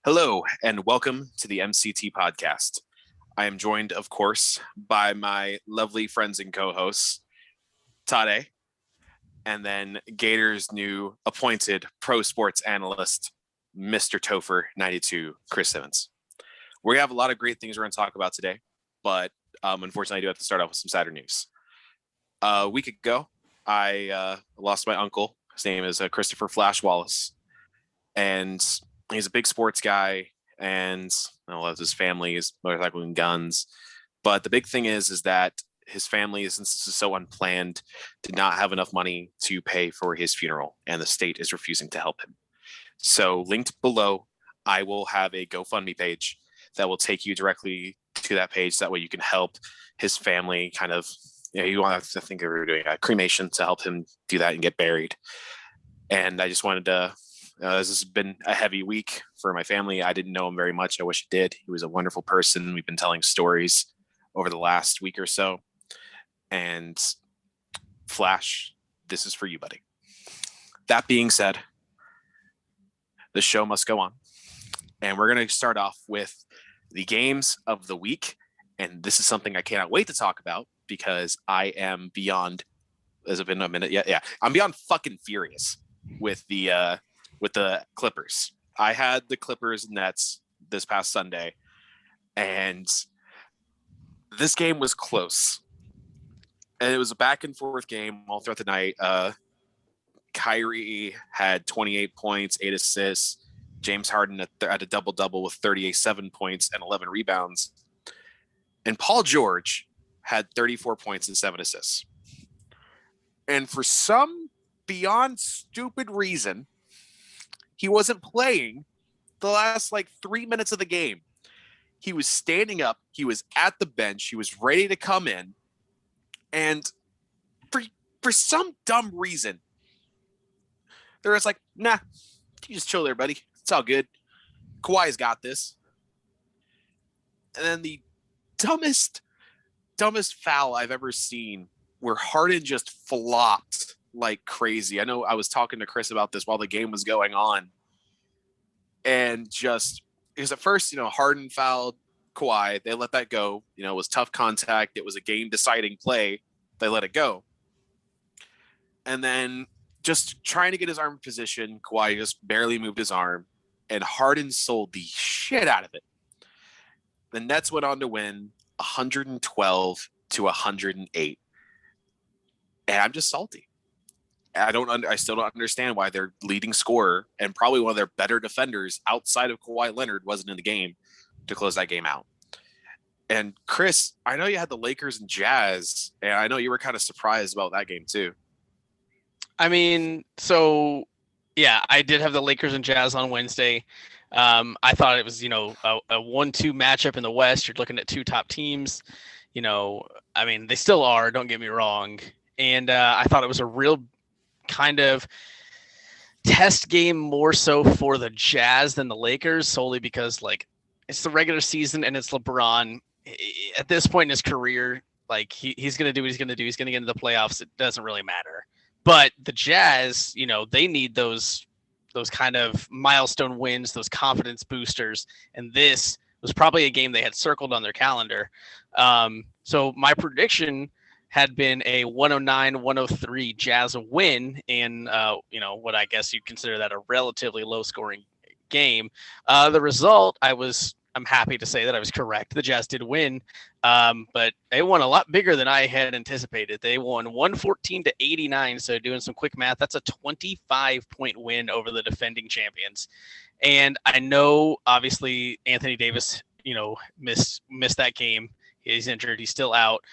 Hello, and welcome to the MCT podcast. I am joined, of course, by my lovely friends and co-hosts, Tade, and then Gator's new appointed pro sports analyst, Mr. Topher 92, Chris Simmons. We have a lot of great things we're going to talk about today, but unfortunately, I do have to start off with some sadder news. A week ago, I lost my uncle. His name is Christopher Flash Wallace, and he's a big sports guy, and loves his family, his motorcycle and guns. But the big thing is that his family, since this is so unplanned, did not have enough money to pay for his funeral, and the state is refusing to help him. So linked below, I will have a GoFundMe page that will take you directly to that page. That way you can help his family kind of, you want to think of doing a cremation to help him do that and get buried. And I just wanted to, this has been a heavy week for my family. I didn't know him very much. I wish I did. He was a wonderful person. We've been telling stories over the last week or so. And Flash, this is for you, buddy. That being said, the show must go on. And we're going to start off with the games of the week. And this is something I cannot wait to talk about because I am beyond, has it been a minute yet? Yeah. I'm beyond fucking furious with the Clippers. I had the Clippers Nets this past Sunday, and this game was close. And it was a back and forth game all throughout the night. Kyrie had 28 points, 8 assists. James Harden had a double-double with 7 points and 11 rebounds. And Paul George had 34 points and 7 assists. And for some beyond stupid reason, he wasn't playing the last 3 minutes of the game. He was standing up. He was at the bench. He was ready to come in. And for some dumb reason, there was nah, you just chill there, buddy. It's all good. Kawhi's got this. And then the dumbest foul I've ever seen where Harden just flopped like crazy. I know I was talking to Chris about this while the game was going on. And just, because at first, Harden fouled Kawhi. They let that go. It was tough contact. It was a game-deciding play. They let it go. And then just trying to get his arm in position, Kawhi just barely moved his arm. And Harden sold the shit out of it. The Nets went on to win 112-108. And I'm just salty. I still don't understand why their leading scorer and probably one of their better defenders outside of Kawhi Leonard wasn't in the game to close that game out. And Chris, I know you had the Lakers and Jazz, and I know you were kind of surprised about that game too. I mean, so yeah, I did have the Lakers and Jazz on Wednesday. I thought it was, a 1-2 matchup in the West. You're looking at two top teams. I mean, they still are, don't get me wrong. And I thought it was a real kind of test game more so for the Jazz than the Lakers, solely because it's the regular season and it's LeBron. At this point in his career, he's going to do what he's going to do. He's going to get into the playoffs. It doesn't really matter. But the Jazz, they need those kind of milestone wins, those confidence boosters. And this was probably a game they had circled on their calendar. So my prediction had been a 109-103 Jazz win in, what I guess you'd consider that a relatively low-scoring game. The result, I'm happy to say that I was correct. The Jazz did win, but they won a lot bigger than I had anticipated. They won 114-89, so doing some quick math, that's a 25-point win over the defending champions. And I know, obviously, Anthony Davis, missed that game. He's injured. He's still out.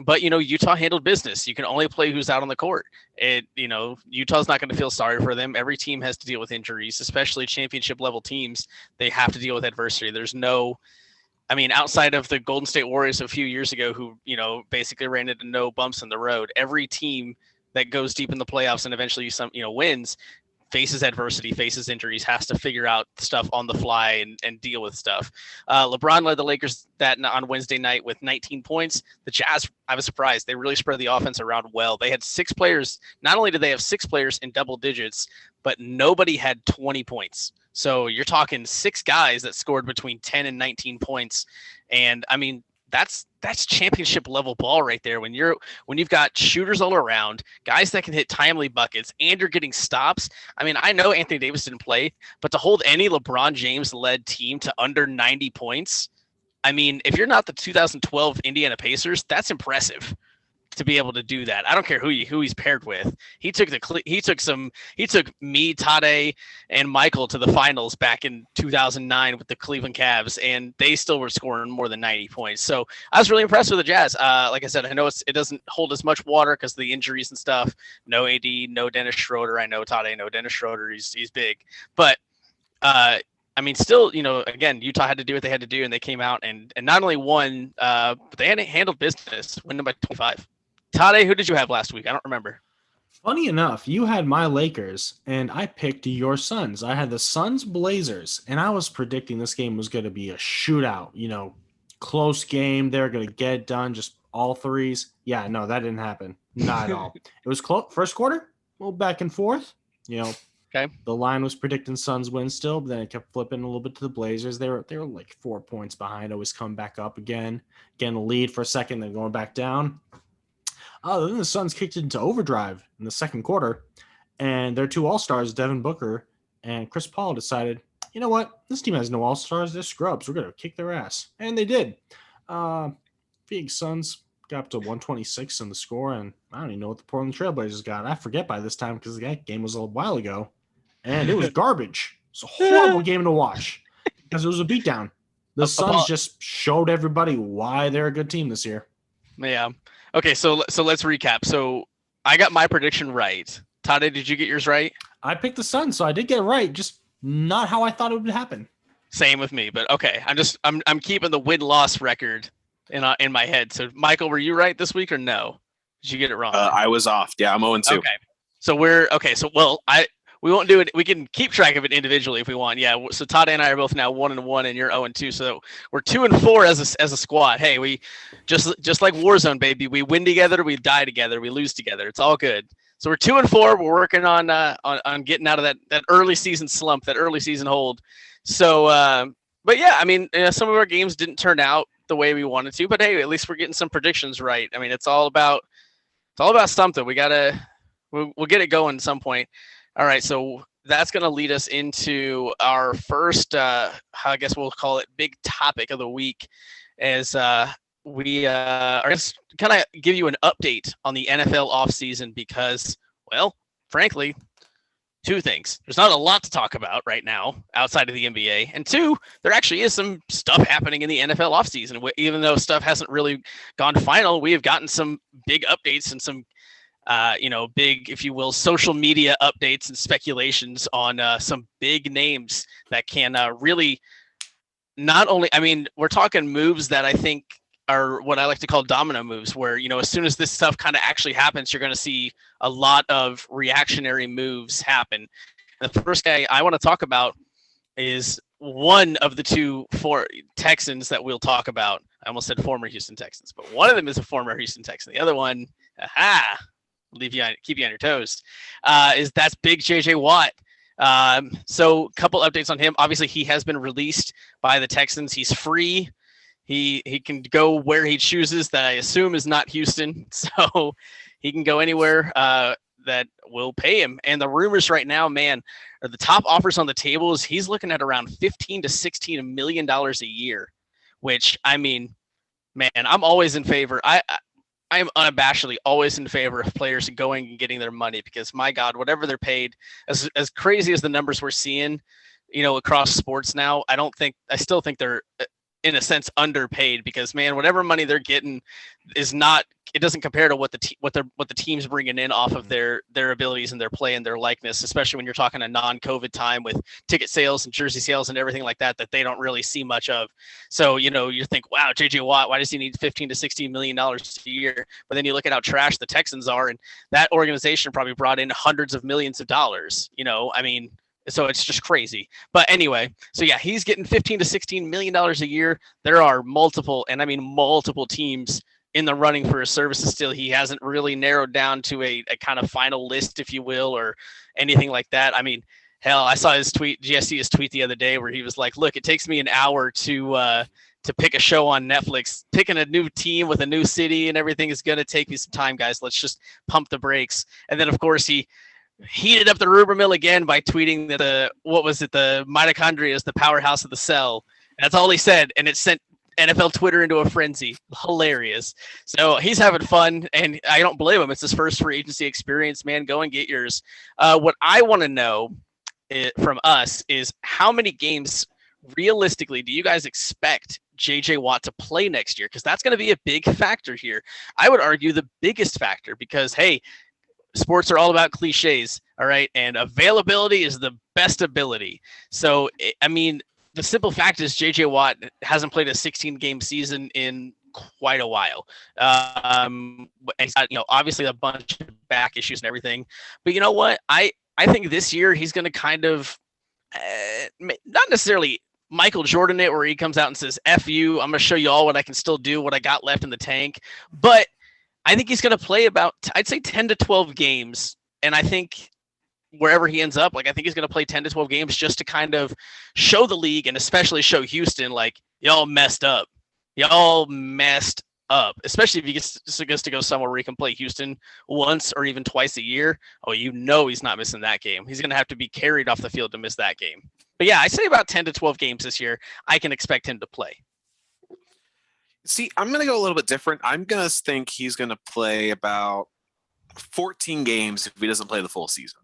But, Utah handled business. You can only play who's out on the court. Utah's not going to feel sorry for them. Every team has to deal with injuries, especially championship level teams. They have to deal with adversity. There's outside of the Golden State Warriors a few years ago who, basically ran into no bumps in the road, every team that goes deep in the playoffs and eventually wins faces adversity, faces injuries, has to figure out stuff on the fly and deal with stuff. LeBron led the Lakers on Wednesday night with 19 points. The Jazz, I was surprised. They really spread the offense around well. They had 6 players. Not only did they have 6 players in double digits, but nobody had 20 points. So you're talking 6 guys that scored between 10 and 19 points. And I mean, that's championship level ball right there. When you've got shooters all around, guys that can hit timely buckets, and you're getting stops. I mean, I know Anthony Davis didn't play, but to hold any LeBron James led team to under 90 points, I mean, if you're not the 2012 Indiana Pacers, that's impressive to be able to do that. I don't care who he's paired with. He took me, Tade, and Michael to the finals back in 2009 with the Cleveland Cavs, and they still were scoring more than 90 points. So I was really impressed with the Jazz. Like I said, I know it doesn't hold as much water because of the injuries and stuff. No AD, no Dennis Schroeder. I know Tade, no Dennis Schroeder. He's big, but I mean, still, again, Utah had to do what they had to do, and they came out and not only won, but they had handled business, winning by 25. Tade, who did you have last week? I don't remember. Funny enough, you had my Lakers, and I picked your Suns. I had the Suns Blazers, and I was predicting this game was going to be a shootout. Close game. They're going to get it done, just all threes. Yeah, no, that didn't happen. Not at all. It was close. First quarter, a little back and forth. Okay. The line was predicting Suns win still, but then it kept flipping a little bit to the Blazers. They were like 4 points behind, always come back up again. Getting a lead for a second, then going back down. Then the Suns kicked it into overdrive in the second quarter, and their 2 all-stars, Devin Booker and Chris Paul, decided, you know what? This team has no all-stars. They're scrubs. We're going to kick their ass. And they did. Phoenix Suns got up to 126 in the score, and I don't even know what the Portland Trailblazers got. I forget by this time because that game was a while ago, and it was garbage. It's a horrible game to watch because it was a beatdown. The Suns just showed everybody why they're a good team this year. Yeah. Okay, so let's recap. So I got my prediction right. Tade, did you get yours right? I picked the Suns, so I did get it right. Just not how I thought it would happen. Same with me, but okay. I'm keeping the win-loss record in my head. So Michael, were you right this week or no? Did you get it wrong? I was off. Yeah, I'm 0-2. Okay. So we won't do it. We can keep track of it individually if we want. Yeah. So Todd and I are both now 1-1, and you're 0-2. So we're 2-4 as a squad. Hey, we just like Warzone, baby. We win together, we die together, we lose together. It's all good. So we're 2-4. We're working on getting out of that early season slump, that early season hold. So, but yeah, I mean, some of our games didn't turn out the way we wanted to, but hey, at least we're getting some predictions right. I mean, it's all about something. We'll get it going at some point. All right, so that's going to lead us into our first, I guess we'll call it big topic of the week, as we are going to kind of give you an update on the NFL offseason because, well, frankly, 2 things. There's not a lot to talk about right now outside of the NBA, and 2, there actually is some stuff happening in the NFL offseason. Even though stuff hasn't really gone final, we have gotten some big updates and some big, if you will, social media updates and speculations on some big names that can really not only, I mean, we're talking moves that I think are what I like to call domino moves, where, as soon as this stuff kind of actually happens, you're going to see a lot of reactionary moves happen. And the first guy I want to talk about is one of the 2 Texans that we'll talk about. I almost said former Houston Texans, but one of them is a former Houston Texan. The other one, keep you on your toes, that's big JJ Watt. So a couple updates on him. Obviously, he has been released by the Texans. He's free. He can go where he chooses, that I assume is not Houston. So he can go anywhere that will pay him. And the rumors right now, man, are the top offers on the table is he's looking at around $15 to $16 million a year, which, I mean, man, I'm always in favor. I am unabashedly always in favor of players going and getting their money because, my God, whatever they're paid, as crazy as the numbers we're seeing, across sports now, I still think they're in a sense underpaid because, man, whatever money they're getting it doesn't compare to what the team's bringing in off of their abilities and their play and their likeness, especially when you're talking a non-COVID time with ticket sales and jersey sales and everything like that they don't really see much of. So, you think, wow, JJ Watt, why does he need $15 to $16 million a year? But then you look at how trash the Texans are, and that organization probably brought in hundreds of millions of dollars. I mean, so it's just crazy. But anyway, so yeah, he's getting $15 to $16 million a year. There are multiple teams in the running for his services still. He hasn't really narrowed down to a kind of final list, if you will, or anything like that. I mean, Hell, I saw his tweet, GSC's tweet the other day where he was like, look, it takes me an hour to pick a show on Netflix. Picking a new team with a new city and everything is going to take me some time, guys. Let's just pump the brakes. And then, of course, he heated up the rumor mill again by tweeting that the mitochondria is the powerhouse of the cell. That's all he said, and it sent NFL Twitter into a frenzy. Hilarious. So he's having fun, and I don't blame him. It's his first free agency experience, man. Go and get yours. What I want to know from us is how many games realistically do you guys expect JJ Watt to play next year? Because that's going to be a big factor here. I would argue the biggest factor because, hey, sports are all about cliches, all right? And availability is the best ability. So, I mean, the simple fact is JJ Watt hasn't played a 16-game season in quite a while. And he's got, obviously a bunch of back issues and everything. But you know what? I think this year he's going to kind of not necessarily Michael Jordan it, where he comes out and says, F you, I'm going to show you all what I can still do, what I got left in the tank. But I think he's going to play about, I'd say 10 to 12 games. And I think wherever he ends up, I think he's going to play 10 to 12 games just to kind of show the league and especially show Houston, y'all messed up. Y'all messed up, especially if he gets to go somewhere where he can play Houston once or even twice a year. Oh, he's not missing that game. He's going to have to be carried off the field to miss that game. But yeah, I say about 10 to 12 games this year, I can expect him to play. See, I'm going to go a little bit different. I'm going to think he's going to play about 14 games if he doesn't play the full season.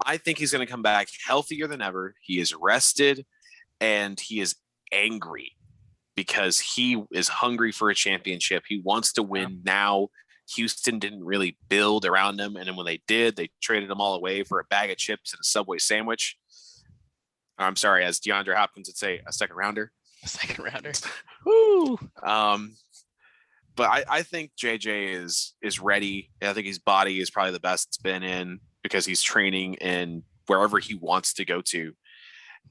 I think he's going to come back healthier than ever. He is rested and he is angry because he is hungry for a championship. He wants to win now. Houston didn't really build around him. And then when they did, they traded him all away for a bag of chips and a Subway sandwich. I'm sorry, as DeAndre Hopkins would say, a second rounder. A second rounder. Woo! But I think JJ is ready. I think his body is probably the best it's been in because he's training in wherever he wants to go to.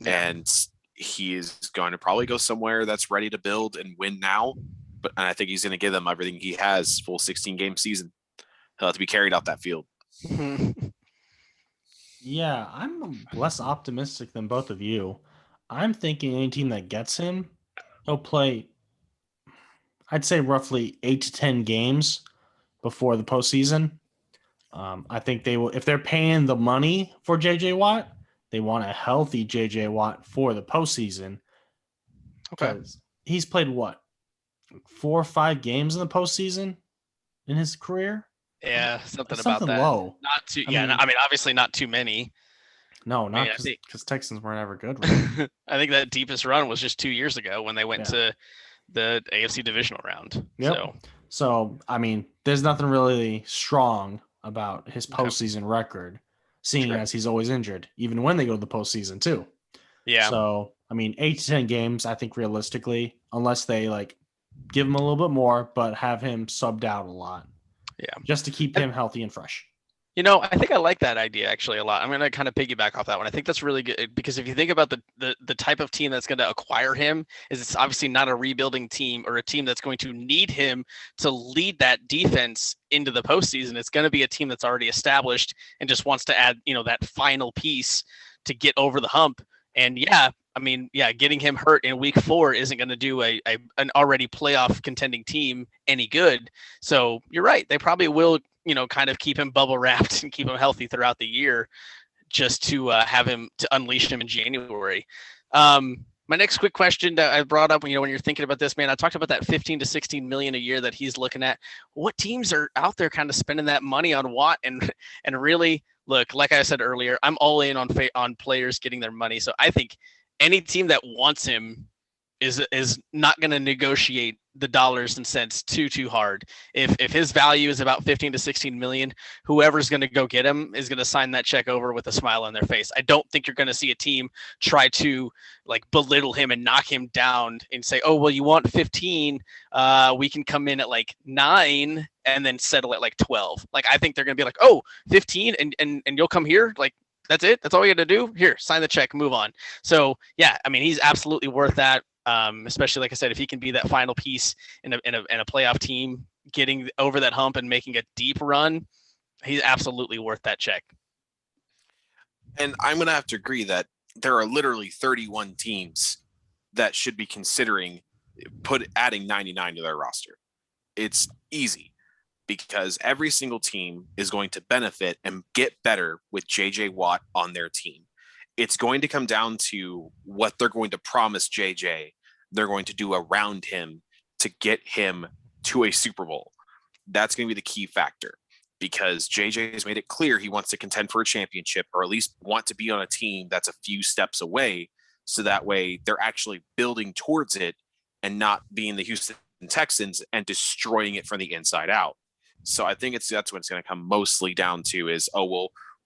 Yeah. And he is going to probably go somewhere that's ready to build and win now. And I think he's going to give them everything he has, full 16-game season. He'll have to be carried out that field. Yeah, I'm less optimistic than both of you. I'm thinking any team that gets him, he'll play, I'd say roughly 8 to 10 games before the postseason. I think they will, if they're paying the money for JJ Watt, they want a healthy JJ Watt for the postseason. Okay. He's played 4 or 5 games in the postseason in his career? Yeah, something about that. Low. Not too. I mean, obviously not too many. No, not because Texans weren't ever good. Right? I think that deepest run was just 2 years ago when they went to the AFC divisional round. Yep. So I mean, there's nothing really strong about his postseason record, seeing as he's always injured, even when they go to the postseason too. Yeah. So I mean, 8 to 10 games, I think realistically, unless they give him a little bit more, but have him subbed out a lot. Yeah. Just to keep him healthy and fresh. I think I like that idea actually a lot. I'm going to kind of piggyback off that one. I think that's really good because if you think about the type of team that's going to acquire him, is it's obviously not a rebuilding team or a team that's going to need him to lead that defense into the postseason. It's going to be a team that's already established and just wants to add, that final piece to get over the hump. And getting him hurt in week 4 isn't going to do an already playoff contending team any good. So you're right. They probably will, kind of keep him bubble wrapped and keep him healthy throughout the year just to have him to unleash him in January. My next quick question that I brought up, when you're thinking about this, man, I talked about that 15 to 16 million a year that he's looking at. What teams are out there kind of spending that money on Watt and really look, like I said earlier, I'm all in on players getting their money. So I think any team that wants him is not going to negotiate the dollars and cents too hard. If his value is about 15 to 16 million, whoever's going to go get him is going to sign that check over with a smile on their face. I don't think you're going to see a team try to belittle him and knock him down and say, oh, well, you want 15, we can come in at 9 and then settle at 12. I think they're going to be oh, 15 and you'll come here. That's it. That's all you got to do. Here, sign the check, move on. So yeah, I mean, he's absolutely worth that. Especially like I said, if he can be that final piece in a playoff team, getting over that hump and making a deep run, he's absolutely worth that check. And I'm going to have to agree that there are literally 31 teams that should be considering adding 99 to their roster. It's easy because every single team is going to benefit and get better with JJ Watt on their team. It's going to come down to what they're going to promise JJ they're going to do around him to get him to a Super Bowl. That's going to be the key factor, because JJ has made it clear he wants to contend for a championship, or at least want to be on a team that's a few steps away, so that way they're actually building towards it and not being the Houston Texans and destroying it from the inside out. So I think that's what it's going to come mostly down to is,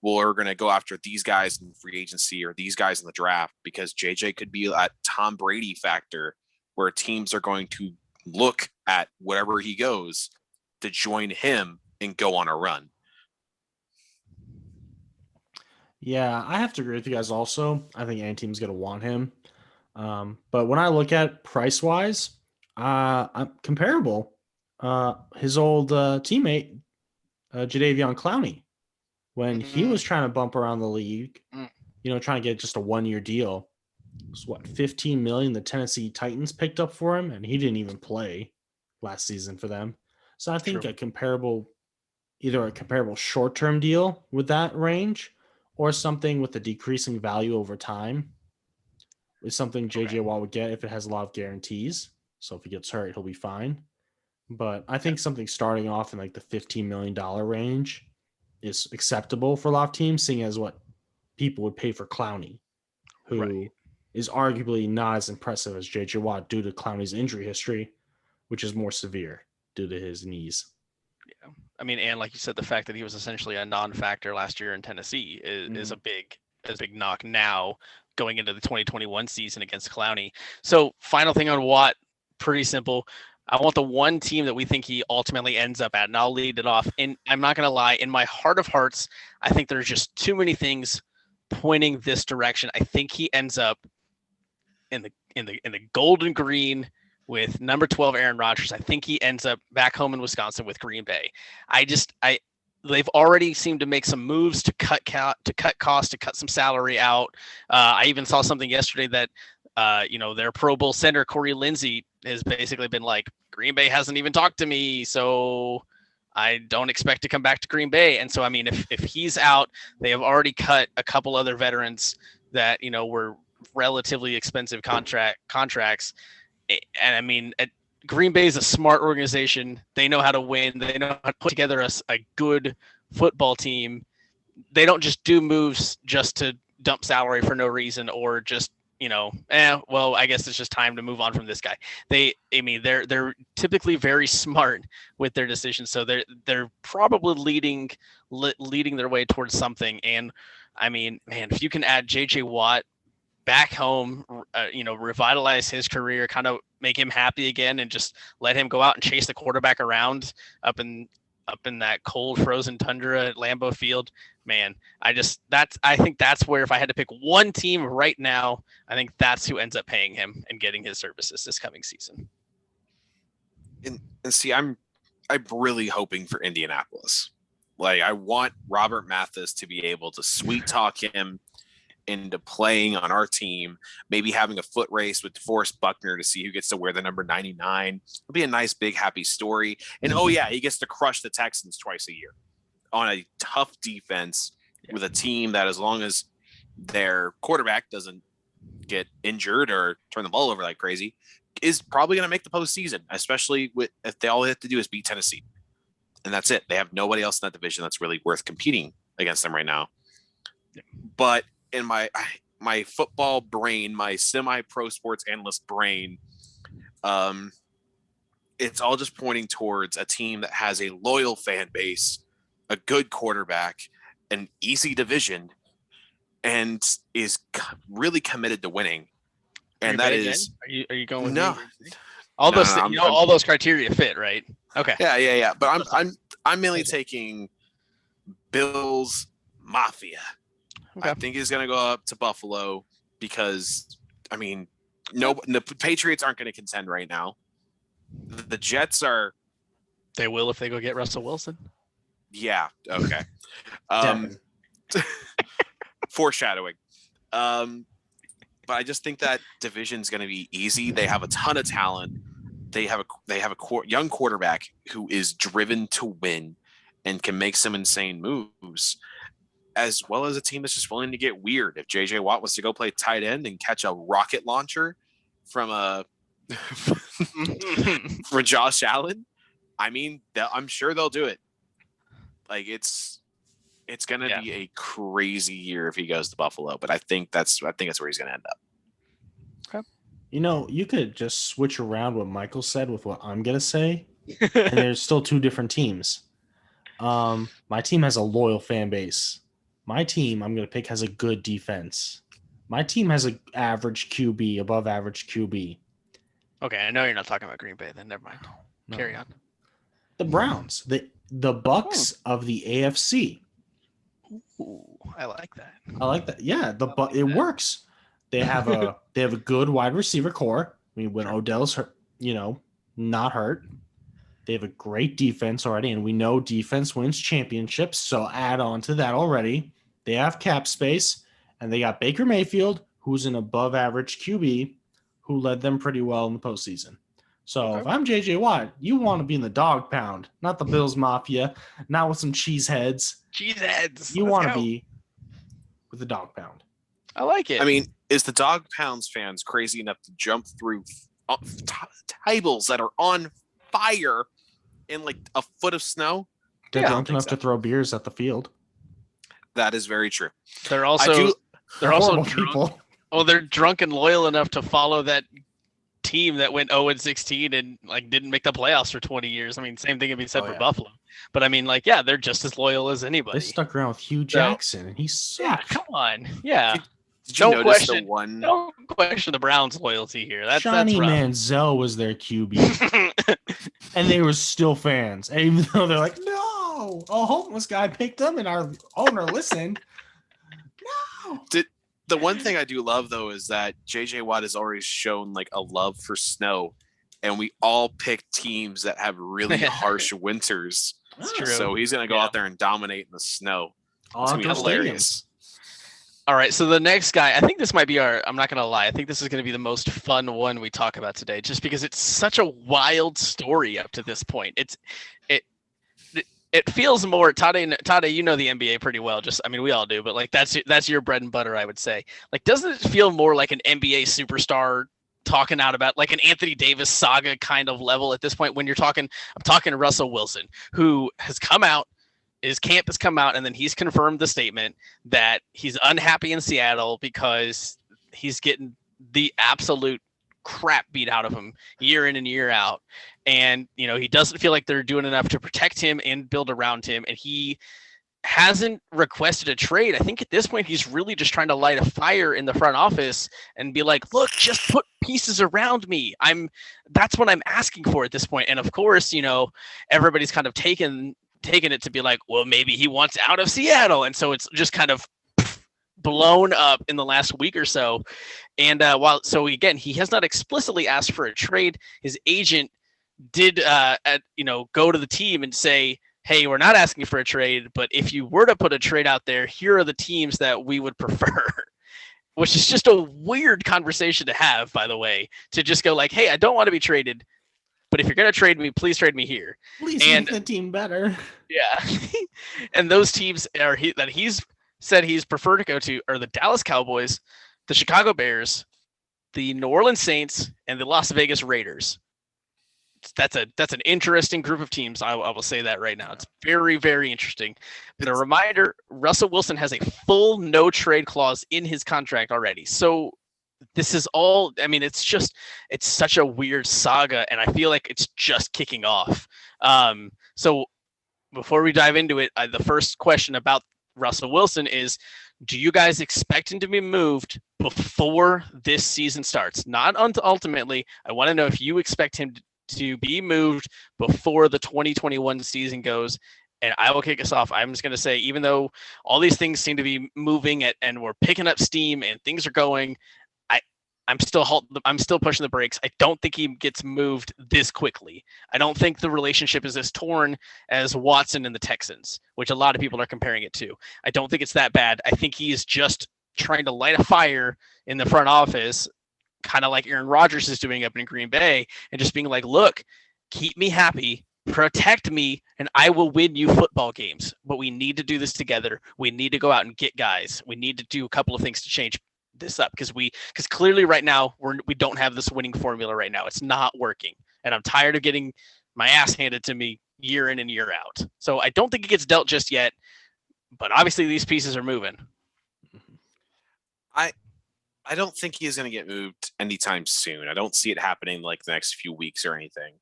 we're going to go after these guys in free agency or these guys in the draft, because JJ could be that Tom Brady factor where teams are going to look at wherever he goes to join him and go on a run. Yeah, I have to agree with you guys also. I think any team's going to want him. But when I look at price-wise, I'm comparable. His old teammate, Jadeveon Clowney, when he was trying to bump around the league, trying to get just a 1-year deal, it was what, $15 million the Tennessee Titans picked up for him, and he didn't even play last season for them. So I think either a comparable short-term deal with that range, or something with a decreasing value over time, is something JJ Watt would get if it has a lot of guarantees. So if he gets hurt, he'll be fine. But I think something starting off in like the $15 million range is acceptable for a lot of teams, seeing as what people would pay for Clowney, who is arguably not as impressive as JJ Watt due to Clowney's injury history, which is more severe due to his knees. Yeah. I mean, and like you said, the fact that he was essentially a non-factor last year in Tennessee is a big knock now going into the 2021 season against Clowney. So final thing on Watt, pretty simple. I want the one team that we think he ultimately ends up at, and I'll lead it off. And I'm not going to lie, in my heart of hearts, I think there's just too many things pointing this direction. I think he ends up in the golden green with number 12 Aaron Rodgers. I think he ends up back home in Wisconsin with Green Bay. They've already seemed to make some moves to cut costs, to cut some salary out. I even saw something yesterday that their Pro Bowl center Corey Lindsey has basically been like, Green Bay hasn't even talked to me, so I don't expect to come back to Green Bay. And so, I mean, if he's out, they have already cut a couple other veterans that were relatively expensive contracts. And I mean, Green Bay is a smart organization. They know how to win. They know how to put together a good football team. They don't just do moves just to dump salary for no reason, or just I guess it's just time to move on from this guy. They're typically very smart with their decisions, so they're probably leading their way towards something. And I mean, man, if you can add JJ Watt back home, revitalize his career, kind of make him happy again, and just let him go out and chase the quarterback around up in that cold frozen tundra at Lambeau Field, man, I think that's where, if I had to pick one team right now, I think that's who ends up paying him and getting his services this coming season. And see, I'm really hoping for Indianapolis. Like, I want Robert Mathis to be able to sweet talk him into playing on our team, maybe having a foot race with DeForest Buckner to see who gets to wear the number 99. It'll be a nice, big, happy story. And he gets to crush the Texans twice a year on a tough defense with a team that, as long as their quarterback doesn't get injured or turn the ball over like crazy, is probably going to make the postseason, especially if all they have to do is beat Tennessee. And that's it. They have nobody else in that division that's really worth competing against them right now. But in my football brain, my semi-pro sports analyst brain, it's all just pointing towards a team that has a loyal fan base, a good quarterback, an easy division, and is really committed to winning. And that is, are you going with no, me? All those criteria fit, right? Okay. Yeah. But I'm mainly taking Bills Mafia. Okay. I think he's going to go up to Buffalo because, I mean, the Patriots aren't going to contend right now. The Jets are. They will if they go get Russell Wilson. Yeah. Okay. foreshadowing. But I just think that division's going to be easy. They have a ton of talent. They have a young quarterback who is driven to win and can make some insane moves, as well as a team that's just willing to get weird. If JJ Watt wants to go play tight end and catch a rocket launcher from for Josh Allen, I mean, I'm sure they'll do it. Like it's going to be a crazy year if he goes to Buffalo, but I think that's where he's going to end up. Okay. You know, you could just switch around what Michael said with what I'm going to say, and there's still two different teams. My team has a loyal fan base. My team, I'm going to pick, has a good defense. My team has an average QB, above average QB. Okay, I know you're not talking about Green Bay. Then never mind. No. Carry on. The Browns, the Bucks of the AFC. Ooh, I like that. I like that. Yeah, it works. They have a good wide receiver core. I mean, when Odell's hurt, not hurt. They have a great defense already, and we know defense wins championships. So add on to that already. They have cap space, and they got Baker Mayfield, who's an above average QB, who led them pretty well in the postseason. So if I'm JJ Watt, you want to be in the dog pound, not the Bills Mafia, not with some cheeseheads. Cheeseheads. You want to be with the dog pound. I like it. I mean, is the Dog Pounds fans crazy enough to jump through tables that are on fire in like a foot of snow? They're drunk enough to throw beers at the field. That is very true. They're also drunk. People. Oh, they're drunk and loyal enough to follow that team that went 0-16 and like didn't make the playoffs for 20 years. I mean, same thing can be said for Buffalo. But I mean, like, they're just as loyal as anybody. They stuck around with Hugh Jackson, and he sucked. Yeah, come on. Yeah. Did you notice the one? Don't question the Browns' loyalty here. That's Johnny rough. Manziel was their QB, and they were still fans. And even though they're like, no, a homeless guy picked them, and our owner listened. No. The one thing I do love though is that JJ Watt has always shown like a love for snow, and we all pick teams that have really harsh winters. That's true. So he's gonna go out there and dominate in the snow. It's gonna be hilarious. All right, so the next guy, I think this might be I'm not going to lie, I think this is going to be the most fun one we talk about today, just because it's such a wild story up to this point. It feels more, Tade, you know the NBA pretty well, we all do, but like that's your bread and butter, I would say. Like, doesn't it feel more like an NBA superstar talking out about like an Anthony Davis saga kind of level at this point when I'm talking Russell Wilson, who has come out, his camp has come out, and then he's confirmed the statement that he's unhappy in Seattle because he's getting the absolute crap beat out of him year in and year out. And, he doesn't feel like they're doing enough to protect him and build around him. And he hasn't requested a trade. I think at this point, he's really just trying to light a fire in the front office and be like, look, just put pieces around me. That's what I'm asking for at this point. And of course, everybody's kind of taken it to be like, well, maybe he wants out of Seattle. And so it's just kind of blown up in the last week or so. And again, he has not explicitly asked for a trade. His agent did, go to the team and say, hey, we're not asking for a trade, but if you were to put a trade out there, here are the teams that we would prefer. Which is just a weird conversation to have, by the way, to just go like, hey, I don't want to be traded, but if you're going to trade me, please trade me here. Please make the team better. Yeah. And those teams that he's said he's preferred to go to are the Dallas Cowboys, the Chicago Bears, the New Orleans Saints, and the Las Vegas Raiders. That's an interesting group of teams. I will say that right now. It's very, very interesting. But a reminder, Russell Wilson has a full no trade clause in his contract already. So this is all, it's such a weird saga, and I feel like it's just kicking off. So before we dive into it, the first question about Russell Wilson is, do you guys expect him to be moved before this season starts? Not ultimately. I want to know if you expect him to be moved before the 2021 season goes. And I will kick us off. I'm just going to say, even though all these things seem to be moving and we're picking up steam and things are going, I'm still pushing the brakes. I don't think he gets moved this quickly. I don't think the relationship is as torn as Watson and the Texans, which a lot of people are comparing it to. I don't think it's that bad. I think he's just trying to light a fire in the front office, kind of like Aaron Rodgers is doing up in Green Bay, and just being like, look, keep me happy, protect me, and I will win you football games. But we need to do this together. We need to go out and get guys. We need to do a couple of things to change this up because clearly right now we don't have this winning formula right now. It's not working, and I'm tired of getting my ass handed to me year in and year out. So I don't think it gets dealt just yet, but obviously these pieces are moving. I don't think he is going to get moved anytime soon. I don't see it happening like the next few weeks or anything.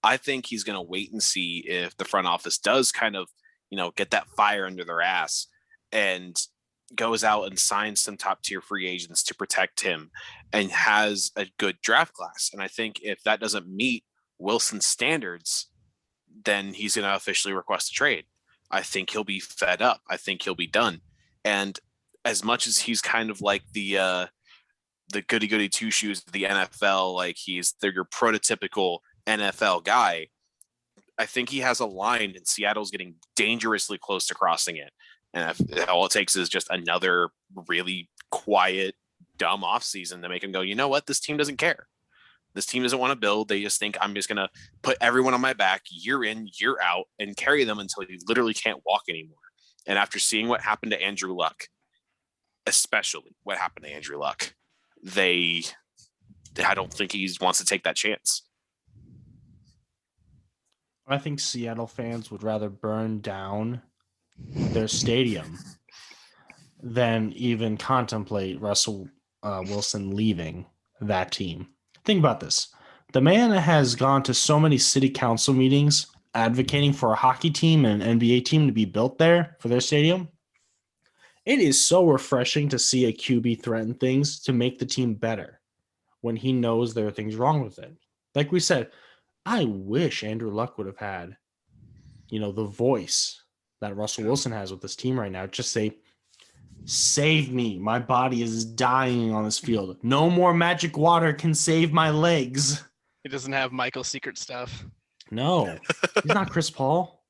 I think he's going to wait and see if the front office does kind of, get that fire under their ass and goes out and signs some top tier free agents to protect him and has a good draft class. And I think if that doesn't meet Wilson's standards, then he's going to officially request a trade. I think he'll be fed up. I think he'll be done. And as much as he's kind of like the goody two shoes of the NFL, like they're your prototypical NFL guy, I think he has a line and Seattle's getting dangerously close to crossing it. And all it takes is just another really quiet, dumb offseason to make him go, you know what? This team doesn't care. This team doesn't want to build. They just think I'm just going to put everyone on my back year in, year out, and carry them until you literally can't walk anymore. And after seeing what happened to Andrew Luck, especially what happened to Andrew Luck, I don't think he wants to take that chance. I think Seattle fans would rather burn down their stadium than even contemplate Russell Wilson leaving that team. Think about this. The man has gone to so many city council meetings advocating for a hockey team and an NBA team to be built there for their stadium. It is so refreshing to see a QB threaten things to make the team better when he knows there are things wrong with it. Like we said, I wish Andrew Luck would have had, the voice that Russell Wilson has with this team right now. Just say, save me. My body is dying on this field. No more magic water can save my legs. He doesn't have Michael's secret stuff. No, he's not Chris Paul.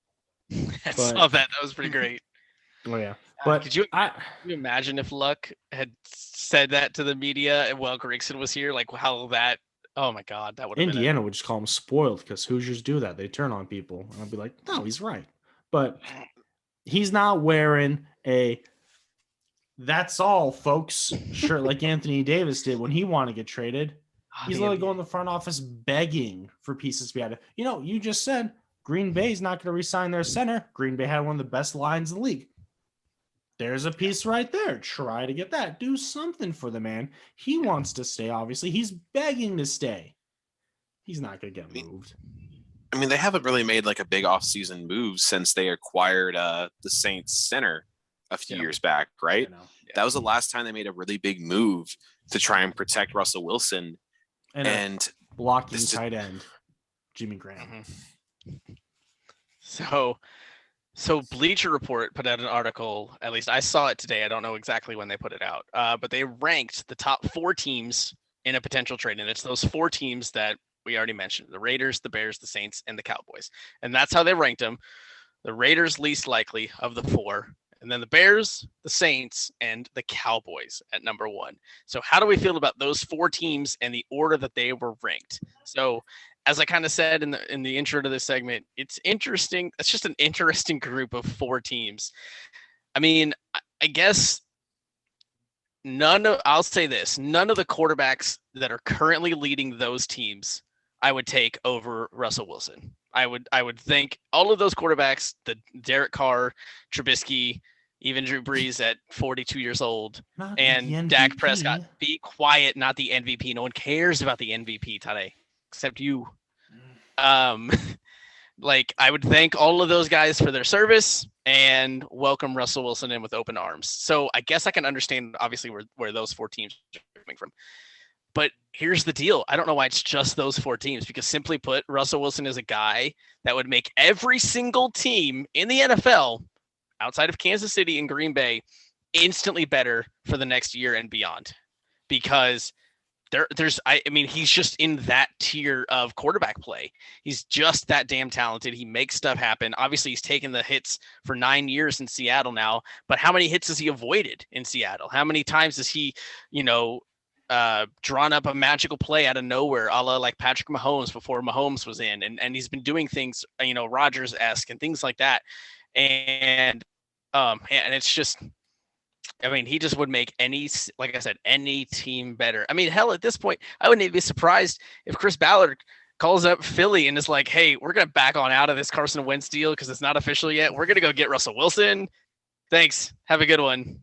I saw that. That was pretty great. Oh, yeah. But could you imagine if Luck had said that to the media while Grigson was here? Like how that, oh my God, that would have Indiana would just call him spoiled because Hoosiers do that. They turn on people. And I'd be like, no, he's right. But he's not wearing a that's all, folks shirt like Anthony Davis did when he wanted to get traded. He's literally going to the front office begging for pieces to be added. You just said Green Bay's not going to re-sign their center. Green Bay had one of the best lines in the league. There's a piece right there. Try to get that. Do something for the man. He wants to stay, obviously. He's begging to stay. He's not going to get moved. I mean, they haven't really made like a big offseason move since they acquired the Saints center a few years back, right? That was the last time they made a really big move to try and protect Russell Wilson and blocking tight end Jimmy Graham. Mm-hmm. So Bleacher Report put out an article, at least I saw it today. I don't know exactly when they put it out, but they ranked the top 4 teams in a potential trade. And it's those 4 teams that we already mentioned: the Raiders, the Bears, the Saints, and the Cowboys. And that's how they ranked them. The Raiders least likely of the 4, and then the Bears, the Saints, and the Cowboys at number 1. So how do we feel about those 4 teams and the order that they were ranked? So as I kind of said in the intro to this segment, it's interesting. It's just an interesting group of 4 teams. I mean, I guess I'll say this, none of the quarterbacks that are currently leading those teams I would take over Russell Wilson. I would think all of those quarterbacks, the Derek Carr, Trubisky, even Drew Brees at 42 years old, and Dak Prescott. Be quiet, not the MVP. No one cares about the MVP today, except you. Like, I would thank all of those guys for their service and welcome Russell Wilson in with open arms. So I guess I can understand, obviously, where those 4 teams are coming from. But here's the deal. I don't know why it's just those 4 teams, because simply put, Russell Wilson is a guy that would make every single team in the NFL outside of Kansas City and Green Bay instantly better for the next year and beyond. Because I mean, he's just in that tier of quarterback play. He's just that damn talented. He makes stuff happen. Obviously, he's taken the hits for 9 years in Seattle now, but how many hits has he avoided in Seattle? How many times has he, drawn up a magical play out of nowhere, a la like Patrick Mahomes before Mahomes was in, and he's been doing things, Rodgers-esque and things like that. And it's just, I mean, he just would make like I said, any team better. I mean, hell, at this point, I wouldn't even be surprised if Chris Ballard calls up Philly and is like, hey, we're going to back on out of this Carson Wentz deal because it's not official yet. We're going to go get Russell Wilson. Thanks. Have a good one.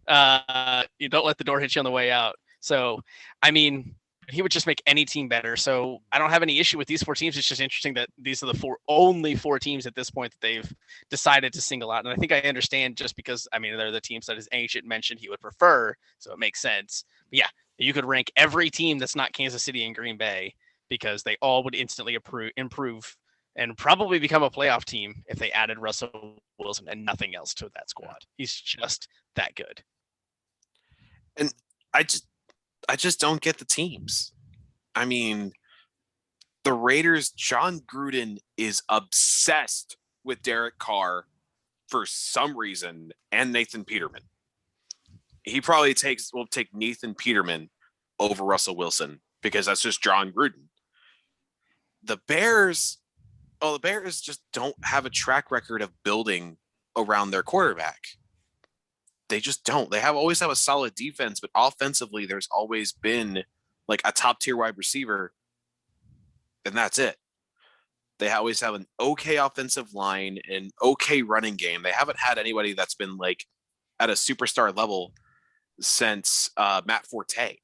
You don't let the door hit you on the way out. So, I mean, he would just make any team better. So I don't have any issue with these 4 teams. It's just interesting that these are the only four teams at this point that they've decided to single out. And I think I understand just because, I mean, they're the teams that his agent mentioned he would prefer. So it makes sense. But yeah, you could rank every team that's not Kansas City and Green Bay because they all would instantly improve and probably become a playoff team if they added Russell Wilson and nothing else to that squad. He's just that good. And I just don't get the teams. I mean, the Raiders, John Gruden is obsessed with Derek Carr for some reason and Nathan Peterman. He probably will take Nathan Peterman over Russell Wilson because that's just John Gruden. The Bears just don't have a track record of building around their quarterback. They just don't. They always have a solid defense, but offensively, there's always been like a top tier wide receiver, and that's it. They always have an okay offensive line, an okay running game. They haven't had anybody that's been like at a superstar level since Matt Forte.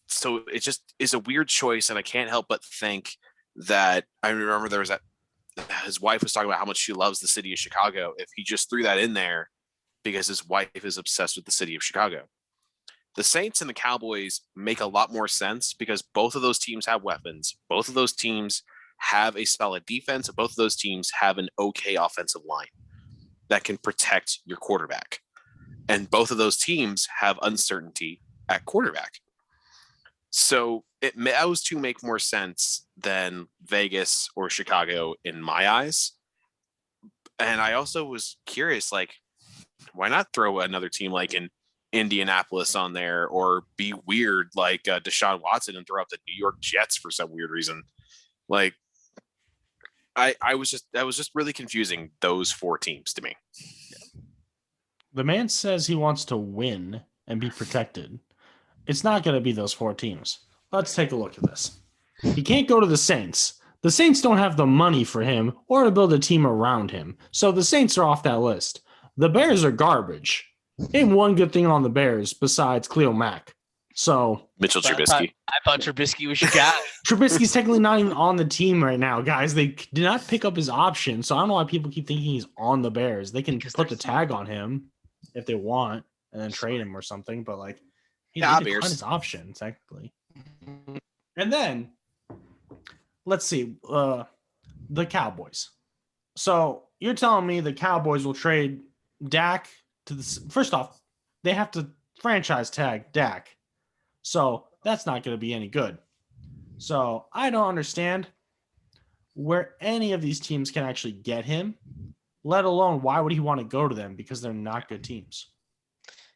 So it just is a weird choice, and I can't help but think that I remember there was his wife was talking about how much she loves the city of Chicago. If he just threw that in there, because his wife is obsessed with the city of Chicago. The Saints and the Cowboys make a lot more sense because both of those teams have weapons. Both of those teams have a solid defense. Both of those teams have an okay offensive line that can protect your quarterback. And both of those teams have uncertainty at quarterback. So those two make more sense than Vegas or Chicago in my eyes. And I also was curious, like, why not throw another team like in Indianapolis on there or be weird like Deshaun Watson and throw up the New York Jets for some weird reason? Like, I was just really confusing those 4 teams to me. The man says he wants to win and be protected. It's not going to be those 4 teams. Let's take a look at this. He can't go to the Saints. The Saints don't have the money for him or to build a team around him. So the Saints are off that list. The Bears are garbage. Name one good thing on the Bears besides Khalil Mack. So Mitchell Trubisky. I thought Trubisky was your guy. Trubisky's technically not even on the team right now, guys. They did not pick up his option. So I don't know why people keep thinking he's on the Bears. They can put the tag on him if they want and then trade him or something. But like, he declined his option technically. And then let's see, the Cowboys. So you're telling me the Cowboys will trade Dak to the first off, they have to franchise tag Dak. So that's not going to be any good. So I don't understand where any of these teams can actually get him, let alone why would he want to go to them because they're not good teams.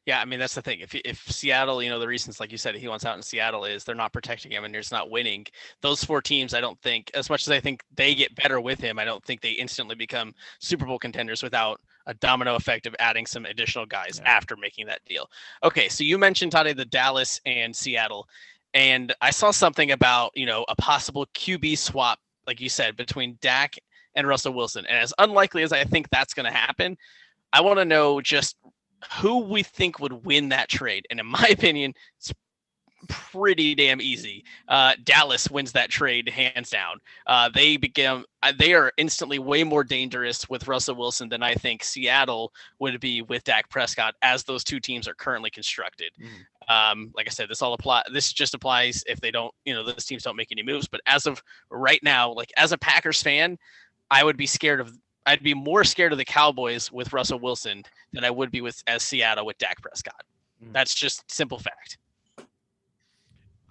Yeah, I mean, that's the thing. If Seattle, the reasons, like you said, he wants out in Seattle is they're not protecting him and there's not winning. Those 4 teams, I don't think, as much as I think they get better with him, I don't think they instantly become Super Bowl contenders without a domino effect of adding some additional guys after making that deal. Okay, so you mentioned, Tade, the Dallas and Seattle, and I saw something about, a possible QB swap, like you said, between Dak and Russell Wilson. And as unlikely as I think that's going to happen, I want to know just who we think would win that trade. And in my opinion, it's pretty damn easy. Dallas wins that trade hands down. They are instantly way more dangerous with Russell Wilson than I think Seattle would be with Dak Prescott as those 2 teams are currently constructed. Like I said, this just applies if they don't, those teams don't make any moves. But as of right now, like as a Packers fan, I'd be more scared of the Cowboys with Russell Wilson than I would be as Seattle with Dak Prescott. That's just simple fact.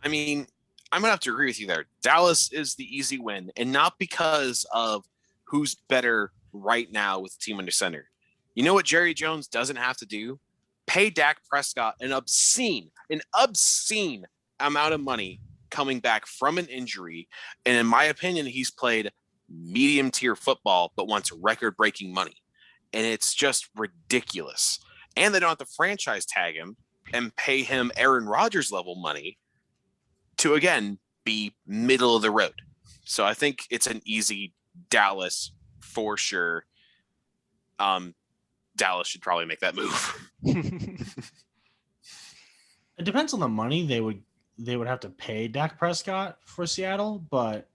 I mean, I'm gonna have to agree with you there. Dallas is the easy win, and not because of who's better right now with the team under center. You know what Jerry Jones doesn't have to do? Pay Dak Prescott an obscene amount of money coming back from an injury. And in my opinion, he's played medium tier football, but wants record breaking money. And it's just ridiculous. And they don't have to franchise tag him and pay him Aaron Rodgers level money to, again, be middle of the road. So I think it's an easy Dallas for sure. Dallas should probably make that move. It depends on the money they would have to pay Dak Prescott for Seattle, but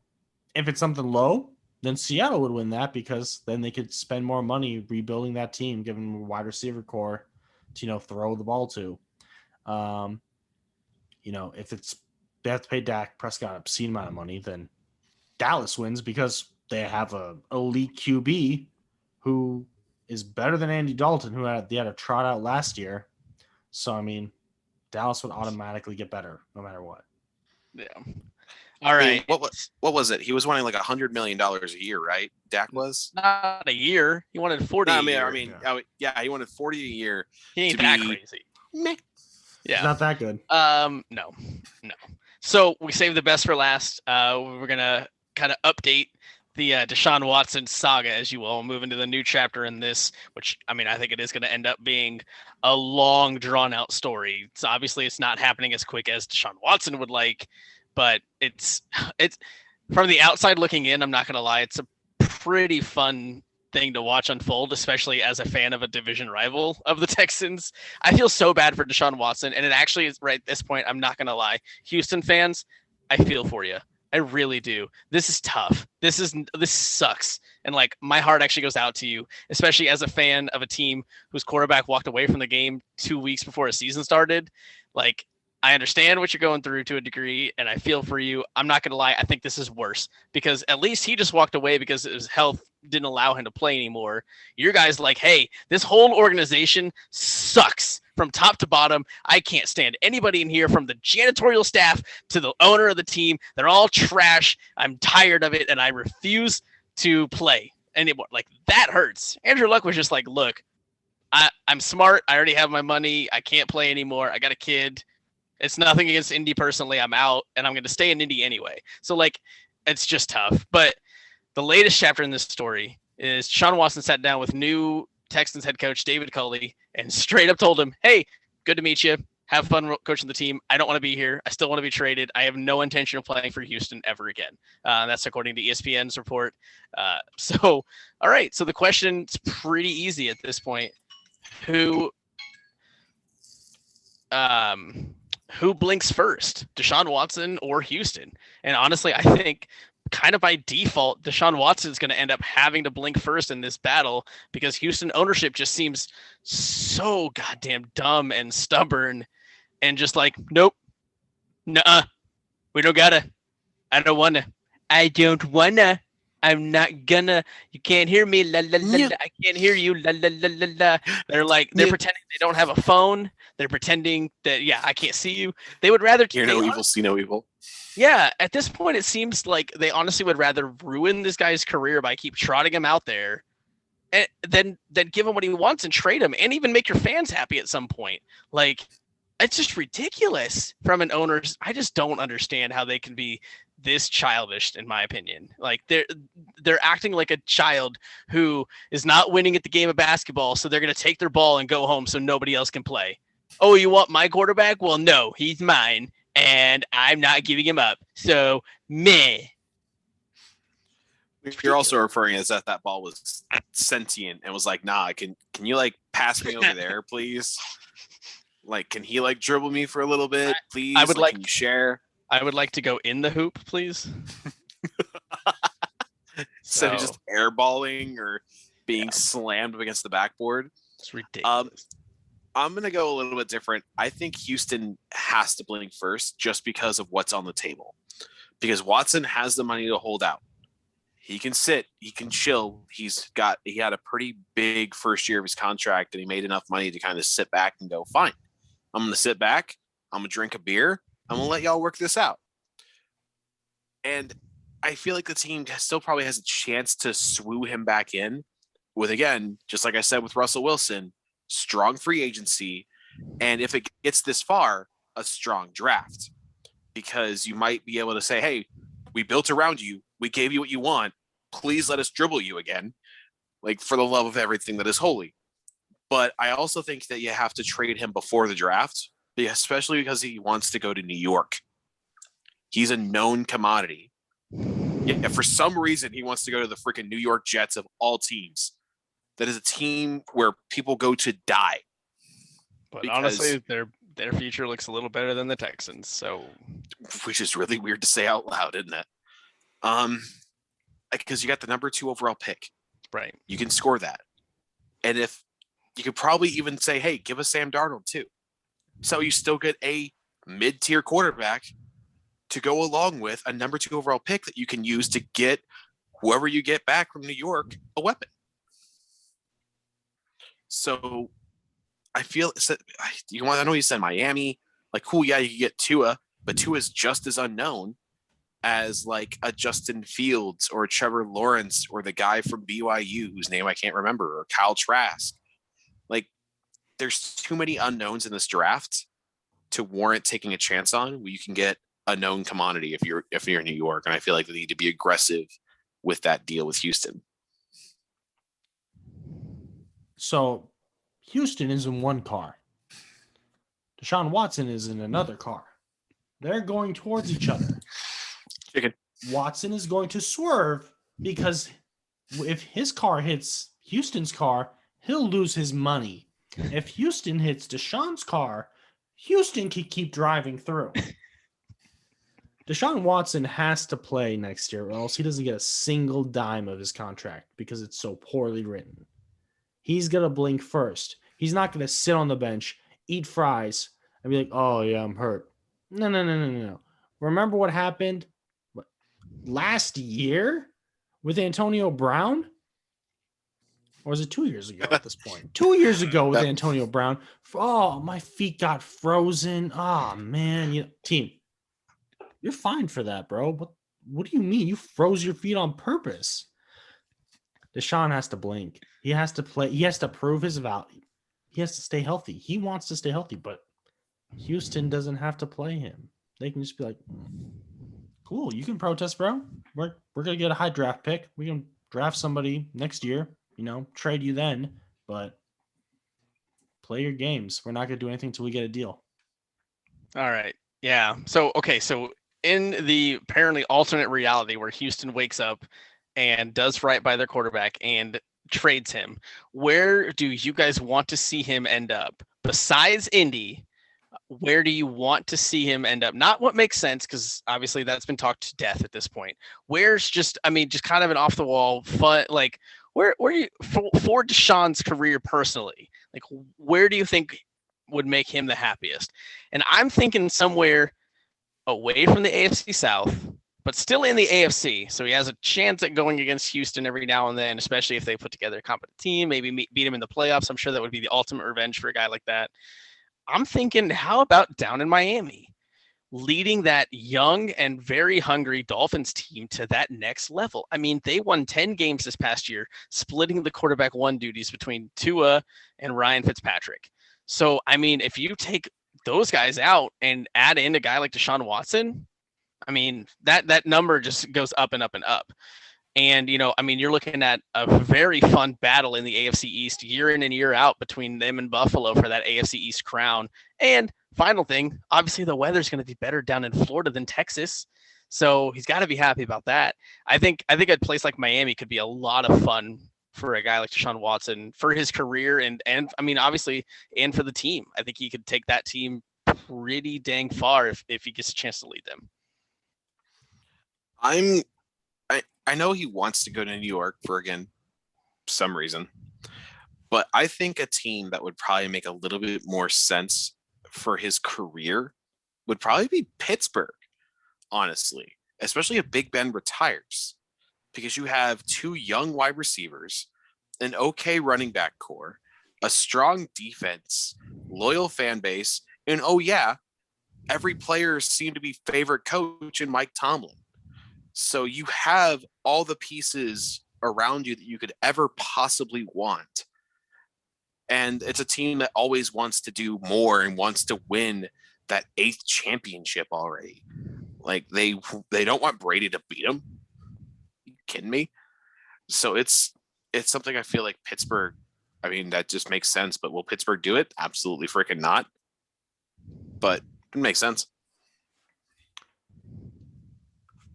if it's something low, then Seattle would win that because then they could spend more money rebuilding that team, giving them a wide receiver core to, throw the ball to. If they have to pay Dak Prescott an obscene amount of money, then Dallas wins because they have a elite QB who is better than Andy Dalton, who they had a trot out last year. So, I mean, Dallas would automatically get better no matter what. Yeah. All right. I mean, what was it? He was wanting like $100 million a year, right? Dak was not a year. He wanted 40. He wanted 40 a year. He ain't that crazy. Meh. Yeah, it's not that good. No. So we saved the best for last. We're gonna kind of update the Deshaun Watson saga, as you will, move into the new chapter in this, which, I mean, I think it is going to end up being a long, drawn-out story. So obviously, it's not happening as quick as Deshaun Watson would like, but it's from the outside looking in, I'm not going to lie, it's a pretty fun thing to watch unfold, especially as a fan of a division rival of the Texans. I feel so bad for Deshaun Watson, and it actually is right at this point, I'm not going to lie. Houston fans, I feel for you. I really do. This is tough. This sucks. And like, my heart actually goes out to you, especially as a fan of a team whose quarterback walked away from the game 2 weeks before a season started. Like, I understand what you're going through to a degree, and I feel for you. I'm not going to lie. I think this is worse because at least he just walked away because his health didn't allow him to play anymore. Your guys like, hey, this whole organization sucks from top to bottom. I can't stand anybody in here from the janitorial staff to the owner of the team. They're all trash. I'm tired of it, and I refuse to play anymore. Like, that hurts. Andrew Luck was just like, look, I'm smart. I already have my money. I can't play anymore. I got a kid. It's nothing against Indy personally. I'm out, and I'm going to stay in Indy anyway. So, like, it's just tough. But the latest chapter in this story is Deshaun Watson sat down with new Texans head coach David Culley and straight up told him, hey, good to meet you. Have fun coaching the team. I don't want to be here. I still want to be traded. I have no intention of playing for Houston ever again. That's according to ESPN's report. All right. So the question's pretty easy at this point. Who blinks first, Deshaun Watson or Houston? And honestly, I think kind of by default, Deshaun Watson is going to end up having to blink first in this battle because Houston ownership just seems so goddamn dumb and stubborn and just like, nope, nuh-uh, we don't gotta, I don't wanna, I'm not gonna, you can't hear me, la la la, la. I can't hear you, la la la la la. They're pretending they don't have a phone. They're pretending that, yeah, I can't see you. They would rather hear no evil, see no evil. Yeah, at this point, it seems like they honestly would rather ruin this guy's career by keep trotting him out there and then give him what he wants and trade him and even make your fans happy at some point. Like, it's just ridiculous from an owner's. I just don't understand how they can be this childish, in my opinion. Like, they're acting like a child who is not winning at the game of basketball, so they're going to take their ball and go home so nobody else can play. Oh, you want my quarterback? Well, no, he's mine, and I'm not giving him up. So, meh. You're also referring as that ball was sentient and was like, nah, can you like pass me over there, please? Like, can he like dribble me for a little bit, please? I would like can you share? I would like to go in the hoop, please. Instead of just airballing or being slammed up against the backboard. It's ridiculous. I'm going to go a little bit different. I think Houston has to blink first just because of what's on the table. Because Watson has the money to hold out. He can sit. He can chill. He had a pretty big first year of his contract, and he made enough money to kind of sit back and go, fine, I'm going to sit back. I'm going to drink a beer. I'm going to let y'all work this out. And I feel like the team still probably has a chance to swoo him back in with, again, just like I said with Russell Wilson, strong free agency. And if it gets this far, a strong draft, because you might be able to say, hey, we built around you. We gave you what you want. Please let us dribble you again. Like, for the love of everything that is holy. But I also think that you have to trade him before the draft, especially because he wants to go to New York. He's a known commodity. Yeah, for some reason, he wants to go to the freaking New York Jets of all teams. That is a team where people go to die. But honestly, their future looks a little better than the Texans. So, which is really weird to say out loud, isn't it? Because you got the number 2 overall pick. Right. You can score that. And if you could probably even say, hey, give us Sam Darnold too. So you still get a mid-tier quarterback to go along with a number 2 overall pick that you can use to get whoever you get back from New York a weapon. So I feel I know you said Miami, like, cool, yeah, you can get Tua, but Tua is just as unknown as like a Justin Fields or a Trevor Lawrence or the guy from BYU whose name I can't remember, or Kyle Trask. Like, there's too many unknowns in this draft to warrant taking a chance on where you can get a known commodity if you're in New York. And I feel like they need to be aggressive with that deal with Houston. So Houston is in one car. Deshaun Watson is in another car. They're going towards each other. Chicken. Watson is going to swerve because if his car hits Houston's car, he'll lose his money. If Houston hits Deshaun's car, Houston can keep driving through. Deshaun Watson has to play next year, or else he doesn't get a single dime of his contract because it's so poorly written. He's going to blink first. He's not going to sit on the bench, eat fries, and be like, oh, yeah, I'm hurt. No. Remember what happened last year with Antonio Brown? Or was it 2 years ago at this point? 2 years ago with Antonio Brown. Oh, my feet got frozen. Oh, man. Team, you're fine for that, bro. What do you mean? You froze your feet on purpose. Deshaun has to blink. He has to play. He has to prove his value. He has to stay healthy. He wants to stay healthy, but Houston doesn't have to play him. They can just be like, cool, you can protest, bro. We're going to get a high draft pick. We can draft somebody next year, trade you then, but play your games. We're not going to do anything until we get a deal. All right. Yeah. So in the apparently alternate reality where Houston wakes up and does right by their quarterback and trades him, where do you guys want to see him end up? Besides Indy, where do you want to see him end up? Not what makes sense, because obviously that's been talked to death at this point. Where's just kind of an off the wall fun, like where you for Deshaun's career personally, like where do you think would make him the happiest? And I'm thinking somewhere away from the AFC South, but still in the AFC. So he has a chance at going against Houston every now and then, especially if they put together a competent team, maybe beat him in the playoffs. I'm sure that would be the ultimate revenge for a guy like that. I'm thinking, how about down in Miami, leading that young and very hungry Dolphins team to that next level? I mean, they won 10 games this past year, splitting the quarterback one duties between Tua and Ryan Fitzpatrick. So, I mean, if you take those guys out and add in a guy like Deshaun Watson, I mean, that number just goes up and up and up. And, you're looking at a very fun battle in the AFC East year in and year out between them and Buffalo for that AFC East crown. And final thing, obviously the weather's going to be better down in Florida than Texas. So he's got to be happy about that. I think a place like Miami could be a lot of fun for a guy like Deshaun Watson for his career and obviously, and for the team. I think he could take that team pretty dang far if he gets a chance to lead them. I know he wants to go to New York for, again, some reason, but I think a team that would probably make a little bit more sense for his career would probably be Pittsburgh, honestly, especially if Big Ben retires, because you have 2 young wide receivers, an okay running back core, a strong defense, loyal fan base, and every player seemed to be favorite coach in Mike Tomlin. So you have all the pieces around you that you could ever possibly want. And it's a team that always wants to do more and wants to win that 8th championship already. Like they don't want Brady to beat them. You kidding me? So it's something I feel like Pittsburgh, I mean, that just makes sense. But will Pittsburgh do it? Absolutely freaking not. But it makes sense.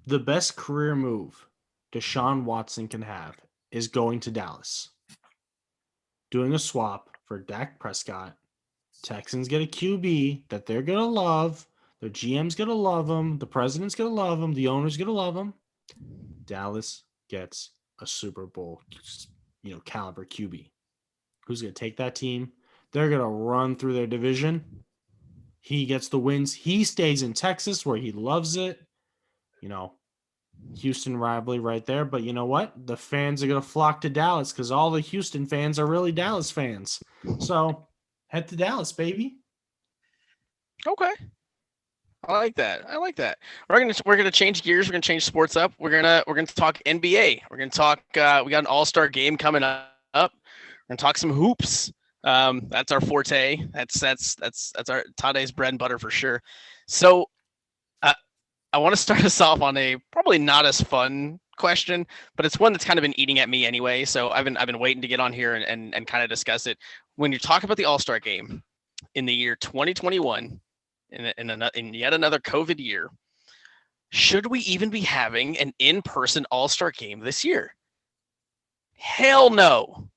The best career move Deshaun Watson can have is going to Dallas. Doing a swap for Dak Prescott. Texans get a QB that they're going to love. Their GM's going to love him. The president's going to love him. The owner's going to love him. Dallas gets a Super Bowl, caliber QB. Who's going to take that team? They're going to run through their division. He gets the wins. He stays in Texas where he loves it. Houston rivalry right there. But you know what? The fans are going to flock to Dallas because all the Houston fans are really Dallas fans. So head to Dallas, baby. Okay. I like that. We're gonna change gears. We're gonna change sports up. We're gonna talk NBA. We're gonna talk. We got an All-Star game coming up. We're gonna talk some hoops. That's our forte. That's our Tade's bread and butter for sure. So, I want to start us off on a probably not as fun question, but it's one that's kind of been eating at me anyway. So I've been waiting to get on here and kind of discuss it. When you talk about the All-Star game in the year 2021, in yet another COVID year, should we even be having an in-person All-Star game this year? Hell no.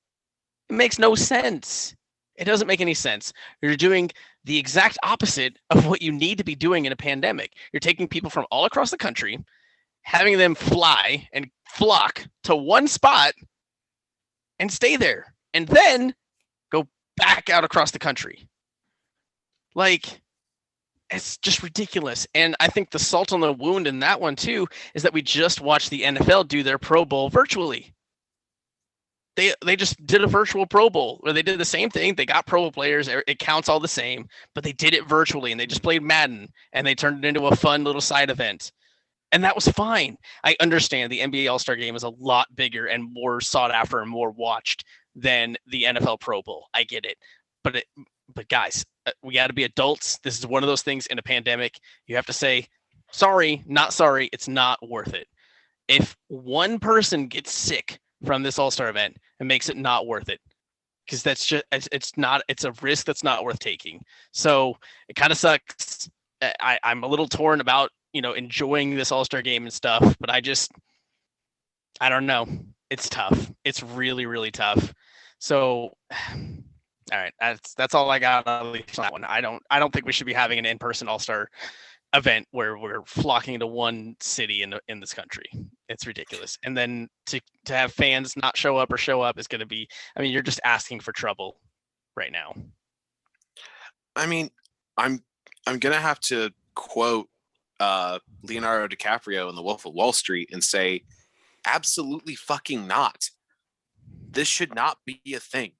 It makes no sense. It doesn't make any sense. You're doing the exact opposite of what you need to be doing in a pandemic. You're taking people from all across the country, having them fly and flock to one spot and stay there, and then go back out across the country. Like, it's just ridiculous. And I think the salt on the wound in that one too is that we just watched the NFL do their Pro Bowl virtually. They just did a virtual Pro Bowl where they did the same thing. They got Pro Bowl players. It counts all the same, but they did it virtually, and they just played Madden, and they turned it into a fun little side event. And that was fine. I understand the NBA All-Star Game is a lot bigger and more sought after and more watched than the NFL Pro Bowl. I get it. But guys, we got to be adults. This is one of those things in a pandemic. You have to say, sorry, not sorry. It's not worth it. If one person gets sick from this All-Star event, it makes it not worth it, because that's just it's a risk that's not worth taking. So it kind of sucks. I'm a little torn about enjoying this All-Star game and stuff, but I don't know. It's tough. It's really, really tough. So all right, that's all I got on that one. I don't think we should be having an in-person All-Star event where we're flocking to one city in this country. It's ridiculous. And then to have fans not show up is going to be, I mean, you're just asking for trouble right now. I mean, I'm going to have to quote Leonardo DiCaprio in The Wolf of Wall Street and say, absolutely fucking not. This should not be a thing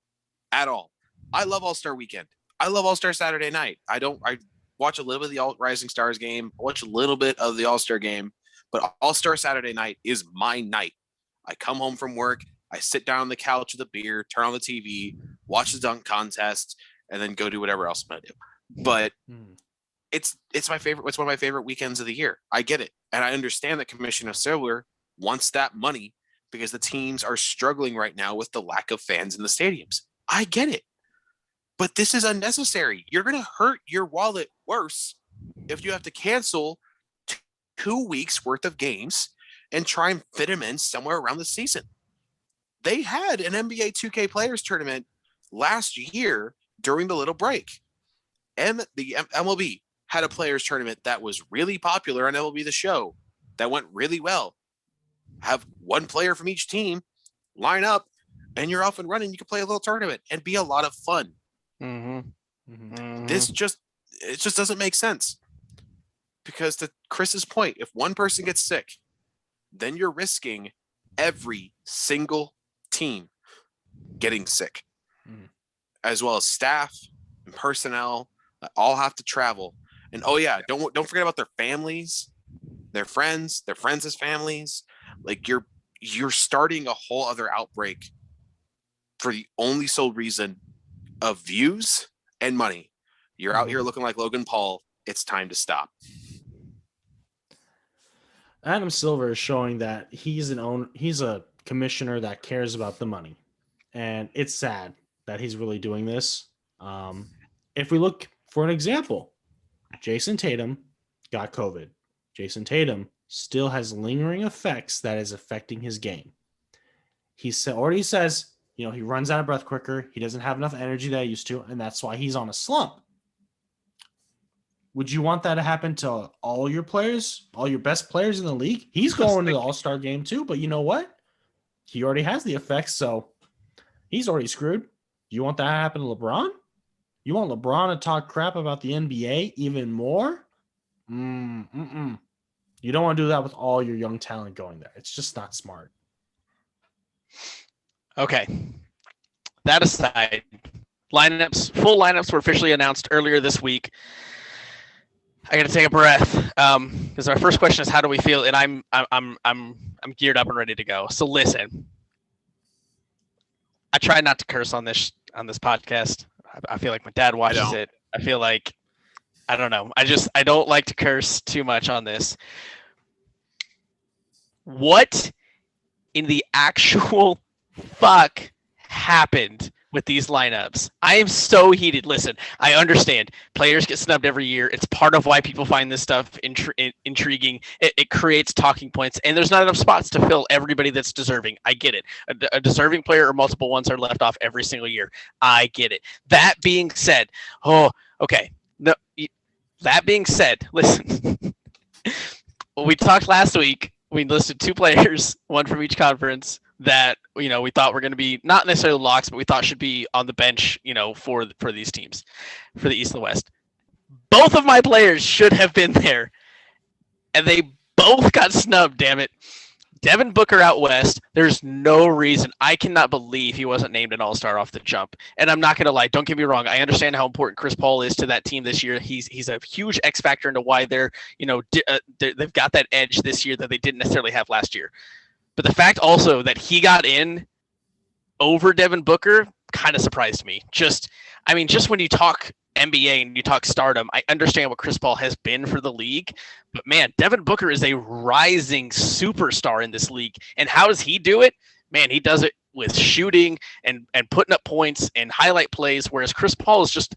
at all. I love All-Star Weekend. I love All-Star Saturday night. I watch a little bit of the Rising Stars game, watch a little bit of the All-Star game, but All-Star Saturday night is my night. I come home from work, I sit down on the couch with a beer, turn on the TV, watch the dunk contest, and then go do whatever else I'm going to do. But it's my favorite. It's one of my favorite weekends of the year. I get it. And I understand that Commissioner Silver wants that money because the teams are struggling right now with the lack of fans in the stadiums. I get it. But this is unnecessary. You're going to hurt your wallet worse if you have to cancel 2 weeks worth of games and try and fit them in somewhere around the season. They had an NBA 2K Players Tournament last year during the little break. And the MLB had a Players Tournament that was really popular on MLB The Show that went really well. Have one player from each team line up and you're off and running. You can play a little tournament and be a lot of fun. It just doesn't make sense, because to Chris's point, if one person gets sick, then you're risking every single team getting sick, as well as staff and personnel that all have to travel. And oh yeah, don't forget about their families, their friends' families. Like you're starting a whole other outbreak for the only sole reason of views and money. You're out here looking like Logan Paul. It's time to stop. Adam Silver is showing that he's a commissioner that cares about the money. And it's sad that he's really doing this. If we look for an example, Jayson Tatum got COVID. Jayson Tatum still has lingering effects that is affecting his game. He already says, he runs out of breath quicker. He doesn't have enough energy that he used to, and that's why he's on a slump. Would you want that to happen to all your players, all your best players in the league? He's going to the All-Star game too, but you know what? He already has the effects, so he's already screwed. You want that to happen to LeBron? You want LeBron to talk crap about the NBA even more? You don't want to do that with all your young talent going there. It's just not smart. Okay. That aside, full lineups were officially announced earlier this week. I got to take a breath because our first question is, how do we feel? And I'm geared up and ready to go. So listen, I try not to curse on this podcast. I feel like my dad watches it. I feel like, I don't know. I don't like to curse too much on this. What in the actual fuck happened with these lineups? I am so heated. Listen, I understand players get snubbed every year. It's part of why people find this stuff intriguing. It creates talking points, and there's not enough spots to fill everybody that's deserving. I get it. A deserving player or multiple ones are left off every single year. I get it. That being said, okay. No, that being said, listen. We talked last week. We listed 2 players, one from each conference, that we thought were going to be not necessarily locks, but we thought should be on the bench, for these teams, for the East and the West. Both of my players should have been there, and they both got snubbed. Damn it, Devin Booker out west. There's no reason. I cannot believe he wasn't named an All-Star off the jump. And I'm not going to lie. Don't get me wrong. I understand how important Chris Paul is to that team this year. He's a huge X factor into why they've got that edge this year that they didn't necessarily have last year. But the fact also that he got in over Devin Booker kind of surprised me. Just when you talk NBA and you talk stardom, I understand what Chris Paul has been for the league. But man, Devin Booker is a rising superstar in this league. And how does he do it? Man, he does it with shooting and putting up points and highlight plays, whereas Chris Paul is just,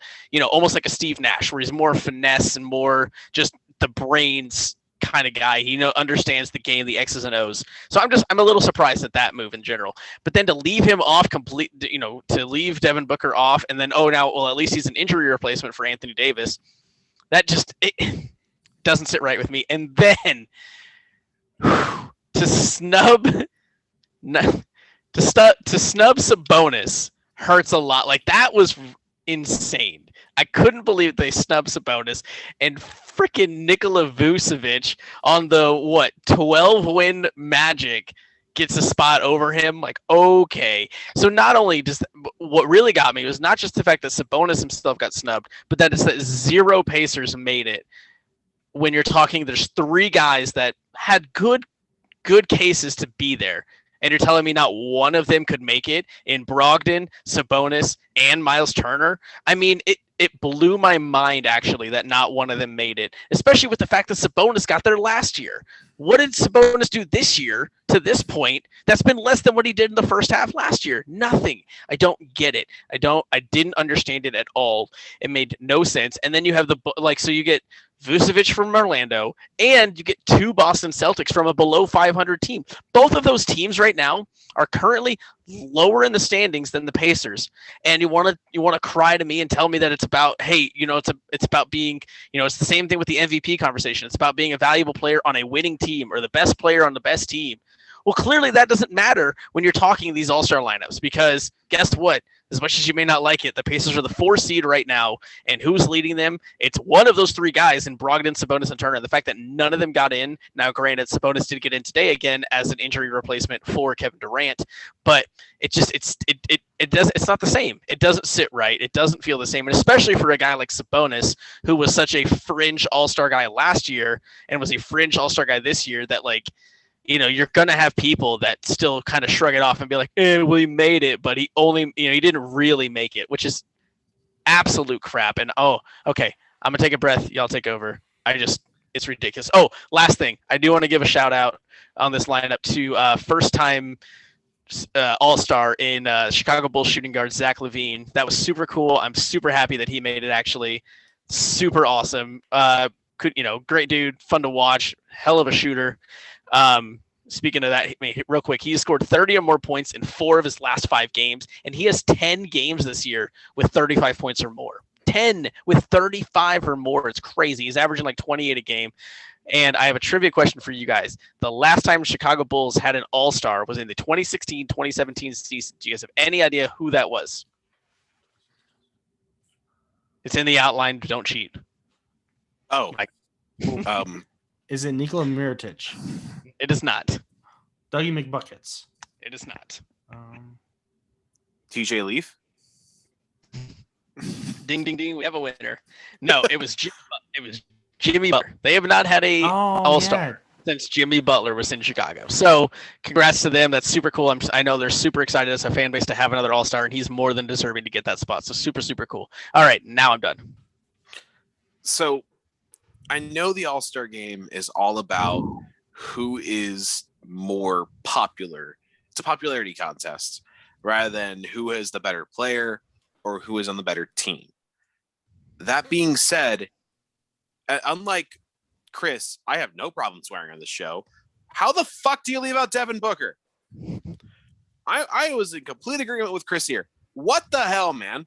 almost like a Steve Nash, where he's more finesse and more just the brains kind of guy. He understands the game, the X's and O's. So I'm a little surprised at that move in general. But then to leave him off to leave Devin Booker off, and then at least he's an injury replacement for Anthony Davis. That just it doesn't sit right with me. And then to snub Sabonis hurts a lot. Like, that was insane. I couldn't believe they snubbed Sabonis, and freaking Nikola Vucevic on the 12-win Magic gets a spot over him. Like, okay. So not only what really got me was not just the fact that Sabonis himself got snubbed, but that it's that 0 Pacers made it. When you're talking, there's 3 guys that had good cases to be there. And you're telling me not one of them could make it in Brogdon, Sabonis, and Miles Turner? I mean, it blew my mind, actually, that not one of them made it, especially with the fact that Sabonis got there last year. What did Sabonis do this year to this point that's been less than what he did in the first half last year? Nothing. I don't get it. I didn't understand it at all. It made no sense. And then you have so you get Vucevic from Orlando, and you get 2 Boston Celtics from a below 500 team. Both of those teams right now are currently lower in the standings than the Pacers. And you want to cry to me and tell me that it's about, hey, it's about being, it's the same thing with the MVP conversation. It's about being a valuable player on a winning team or the best player on the best team. Well, clearly that doesn't matter when you're talking these all-star lineups, because guess what? As much as you may not like it, the Pacers are the 4 seed right now, and who's leading them? It's one of those 3 guys in Brogdon, Sabonis, and Turner. The fact that none of them got in, now granted, Sabonis did get in today again as an injury replacement for Kevin Durant, but it's not the same. It doesn't sit right. It doesn't feel the same, and especially for a guy like Sabonis, who was such a fringe all-star guy last year and was a fringe all-star guy this year, that you're going to have people that still kind of shrug it off and be like, well, he made it, but he didn't really make it, which is absolute crap. And, okay, I'm going to take a breath. Y'all take over. It's ridiculous. Oh, last thing. I do want to give a shout out on this lineup to first-time all-star in Chicago Bulls shooting guard Zach LaVine. That was super cool. I'm super happy that he made it, actually. Super awesome. Great dude, fun to watch, hell of a shooter. Speaking of that, real quick, he scored 30 or more points in 4 of his last 5 games, and he has 10 games this year with 35 points or more. 10 with 35 or more. It's crazy. He's averaging like 28 a game. And I have a trivia question for you guys. The last time Chicago Bulls had an all-star was in the 2016-2017 season. Do you guys have any idea who that was? It's in the outline. Don't cheat. Oh. Is it Nikola Mirotic? It is not. Dougie McBuckets? It is not. TJ Leaf? Ding, ding, ding. We have a winner. No, it was Jimmy Butler. They have not had a all-star since Jimmy Butler was in Chicago. So congrats to them. That's super cool. I know they're super excited as a fan base to have another all-star, and he's more than deserving to get that spot. So super, super cool. All right, now I'm done. So I know the All-Star game is all about who is more popular. It's a popularity contest rather than who is the better player or who is on the better team. That being said, unlike Chris, I have no problem swearing on this show. How the fuck do you leave out Devin Booker? I was in complete agreement with Chris here. What the hell, man?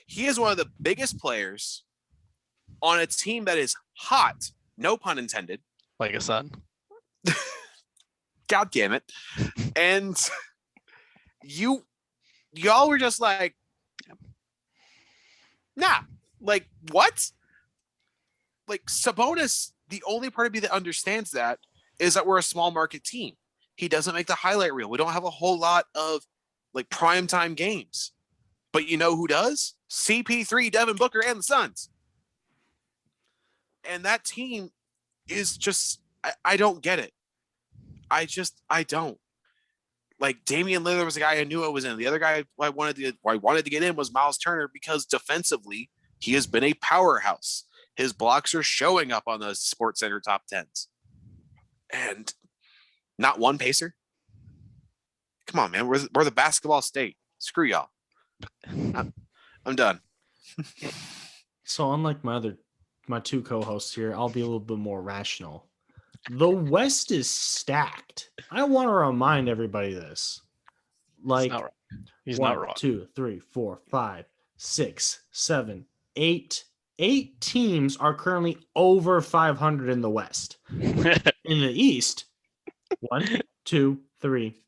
He is one of the biggest players on a team that is hot, no pun intended. Like a son. God damn it. And y'all were just like, nah, like what? Like Sabonis, the only part of me that understands that is that we're a small market team. He doesn't make the highlight reel. We don't have a whole lot of like primetime games. But you know who does? CP3, Devin Booker, and the Suns. And that team is just, I don't get it. I don't. Like Damian Lillard was a guy I knew I was in. The other guy I wanted to get in was Miles Turner because defensively, he has been a powerhouse. His blocks are showing up on the Sports Center top 10s. And not one Pacer? Come on, man. We're the basketball state. Screw y'all. I'm done. So unlike my 2 co-hosts here, I'll be a little bit more rational. The West is stacked. I want to remind everybody this. Like, he's not wrong. 2, 3, 4, 5, 6, 7, 8. 8 teams are currently over 500 in the West. In the East, 1, 2, 3.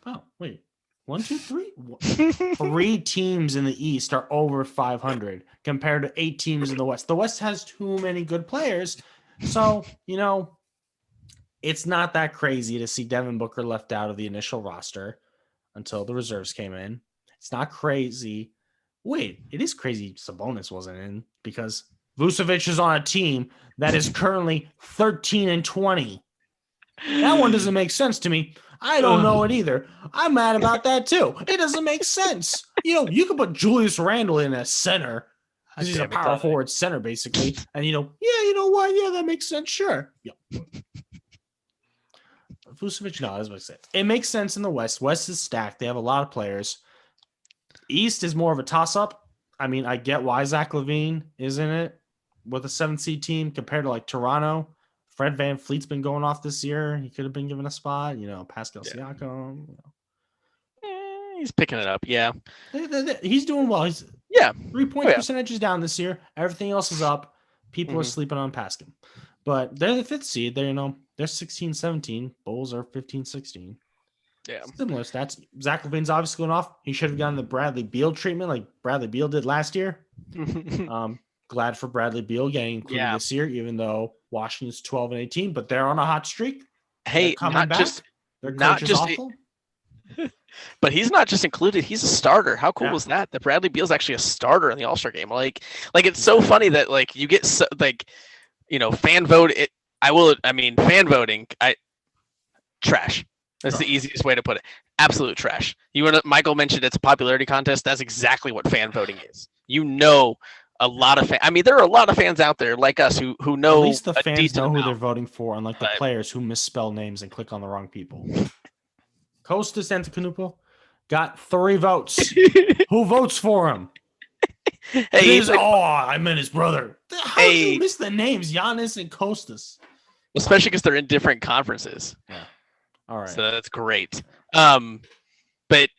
Oh, wait. 1, 2, 3? 3 teams in the East are over 500 compared to 8 teams in the West. The West has too many good players. So, it's not that crazy to see Devin Booker left out of the initial roster until the reserves came in. It's not crazy. Wait, it is crazy Sabonis wasn't in because Vucevic is on a team that is currently 13-20. That one doesn't make sense to me. I don't know it either. I'm mad about that too. It doesn't make sense. You can put Julius Randle in as center because he's a power forward center basically. And you know what? Yeah, that makes sense. Sure. Yeah. Vucevic, no, that's what I said. It makes sense in the West. West is stacked. They have a lot of players. East is more of a toss-up. I mean, I get why Zach LaVine is in it with a 7-seed team compared to like Toronto. Fred VanVleet's been going off this year. He could have been given a spot. Pascal Siakam. He's picking it up. Yeah, he's doing well. He's 3-point percentage is down this year. Everything else is up. People are sleeping on Pascal. But they're the 5th seed. They're 16-17. Bulls are 15-16. Yeah. Similar stats. Zach LaVine's obviously going off. He should have gotten the Bradley Beal treatment like Bradley Beal did last year. Glad for Bradley Beal getting included this year, even though Washington's 12-18, but they're on a hot streak. Hey, coming back. Their coach is awful. But he's not just included; he's a starter. How cool was that? That Bradley Beal's actually a starter in the All-Star game. Like it's so funny that like you get fan vote. Fan voting. Trash. That's the easiest way to put it. Absolute trash. Michael mentioned it's a popularity contest. That's exactly what fan voting is. A lot of there are a lot of fans out there like us who know. At least the fans know who they're voting for, unlike the players who misspell names and click on the wrong people. Kostas Antetokounmpo got 3 votes. Who votes for him? I meant his brother. How did you miss the names, Giannis and Kostas? Especially because they're in different conferences. Yeah. All right. So that's great. If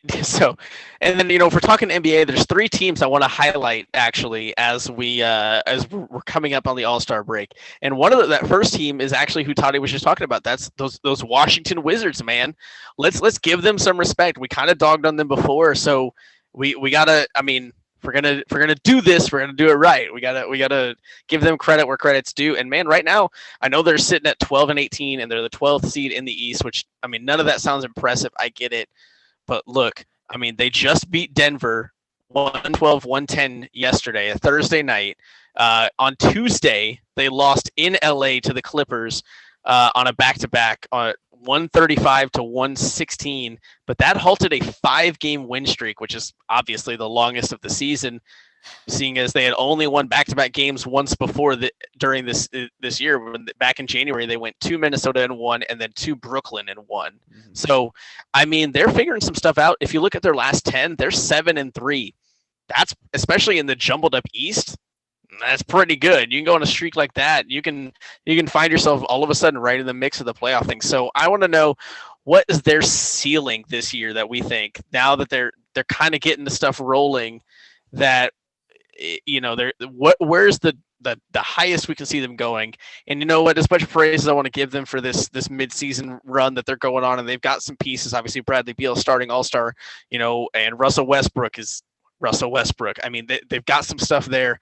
we're talking NBA, there's 3 teams I want to highlight actually as we're coming up on the All-Star break. And one of that first team is actually who Toddy was just talking about. That's those Washington Wizards, man. Let's give them some respect. We kind of dogged on them before, so we gotta. If we're gonna do this, we're gonna do it right. We gotta give them credit where credit's due. And man, right now I know they're sitting at 12-18, and they're the 12th seed in the East. Which none of that sounds impressive. I get it. But look, they just beat Denver 112-110 yesterday, a Thursday night. On Tuesday, they lost in LA to the Clippers on a back-to-back on 135-116. But that halted a 5-game win streak, which is obviously the longest of the season, seeing as they had only won back-to-back games once before during this year. Back in January, they went 2 Minnesota and 1, and then 2 Brooklyn and 1. Mm-hmm. So, they're figuring some stuff out. If you look at their last 10, they're 7-3. That's especially in the jumbled up East. That's pretty good. You can go on a streak like that. You can find yourself all of a sudden right in the mix of the playoff thing. So I want to know, what is their ceiling this year that we think, now that they're kind of getting the stuff rolling, that where's the highest we can see them going? And you know what, as much praise as I want to give them for this mid-season run that they're going on, and they've got some pieces, obviously Bradley Beal starting all-star, and Russell Westbrook is Russell Westbrook. They've got some stuff there.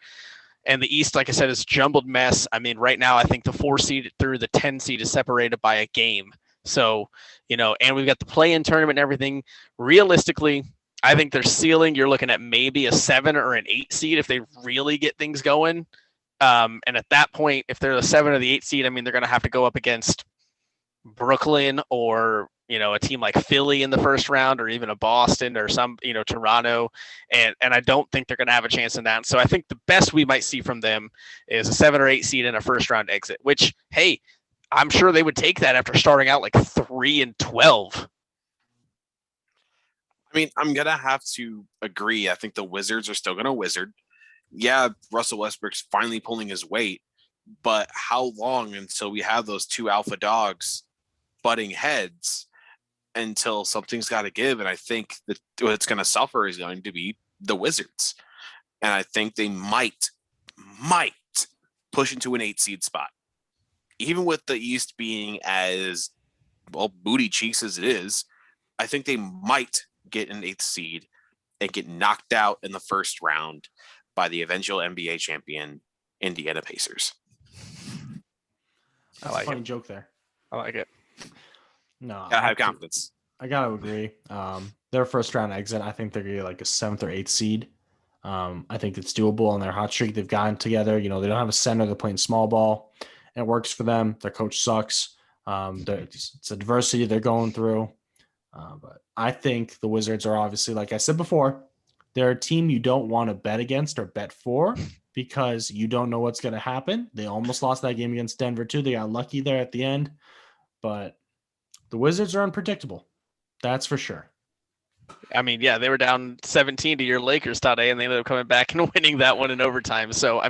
And the East, like I said, is a jumbled mess. Right now I think the 4 seed through the 10 seed is separated by a game. So, and we've got the play-in tournament and everything. Realistically, I think their ceiling, you're looking at maybe a 7 or an 8 seed if they really get things going. And at that point, if they're the 7 or the 8 seed, they're going to have to go up against Brooklyn or, a team like Philly in the first round, or even a Boston or some, Toronto. And I don't think they're going to have a chance in that. So I think the best we might see from them is a 7 or 8 seed and a first round exit, which, hey, I'm sure they would take that after starting out like 3-12. I'm going to have to agree. I think the Wizards are still going to wizard. Yeah, Russell Westbrook's finally pulling his weight, but how long until we have those 2 alpha dogs butting heads until something's got to give? And I think that what's going to suffer is going to be the Wizards. And I think they might push into an 8 seed spot. Even with the East being as, well, booty cheeks as it is, I think they might get an 8th seed and get knocked out in the first round by the eventual NBA champion Indiana Pacers. That's a funny joke there. I like it. No, I have confidence. I gotta agree. Their first round exit, I think they're gonna get like a 7th or 8th seed. I think it's doable on their hot streak. They've gotten together. They don't have a center. They're playing small ball. And it works for them. Their coach sucks. It's a diversity they're going through. But I think the Wizards are obviously, like I said before, they're a team you don't want to bet against or bet for because you don't know what's going to happen. They almost lost that game against Denver too. They got lucky there at the end. But the Wizards are unpredictable. That's for sure. Yeah, they were down 17 to your Lakers today, and they ended up coming back and winning that one in overtime. So,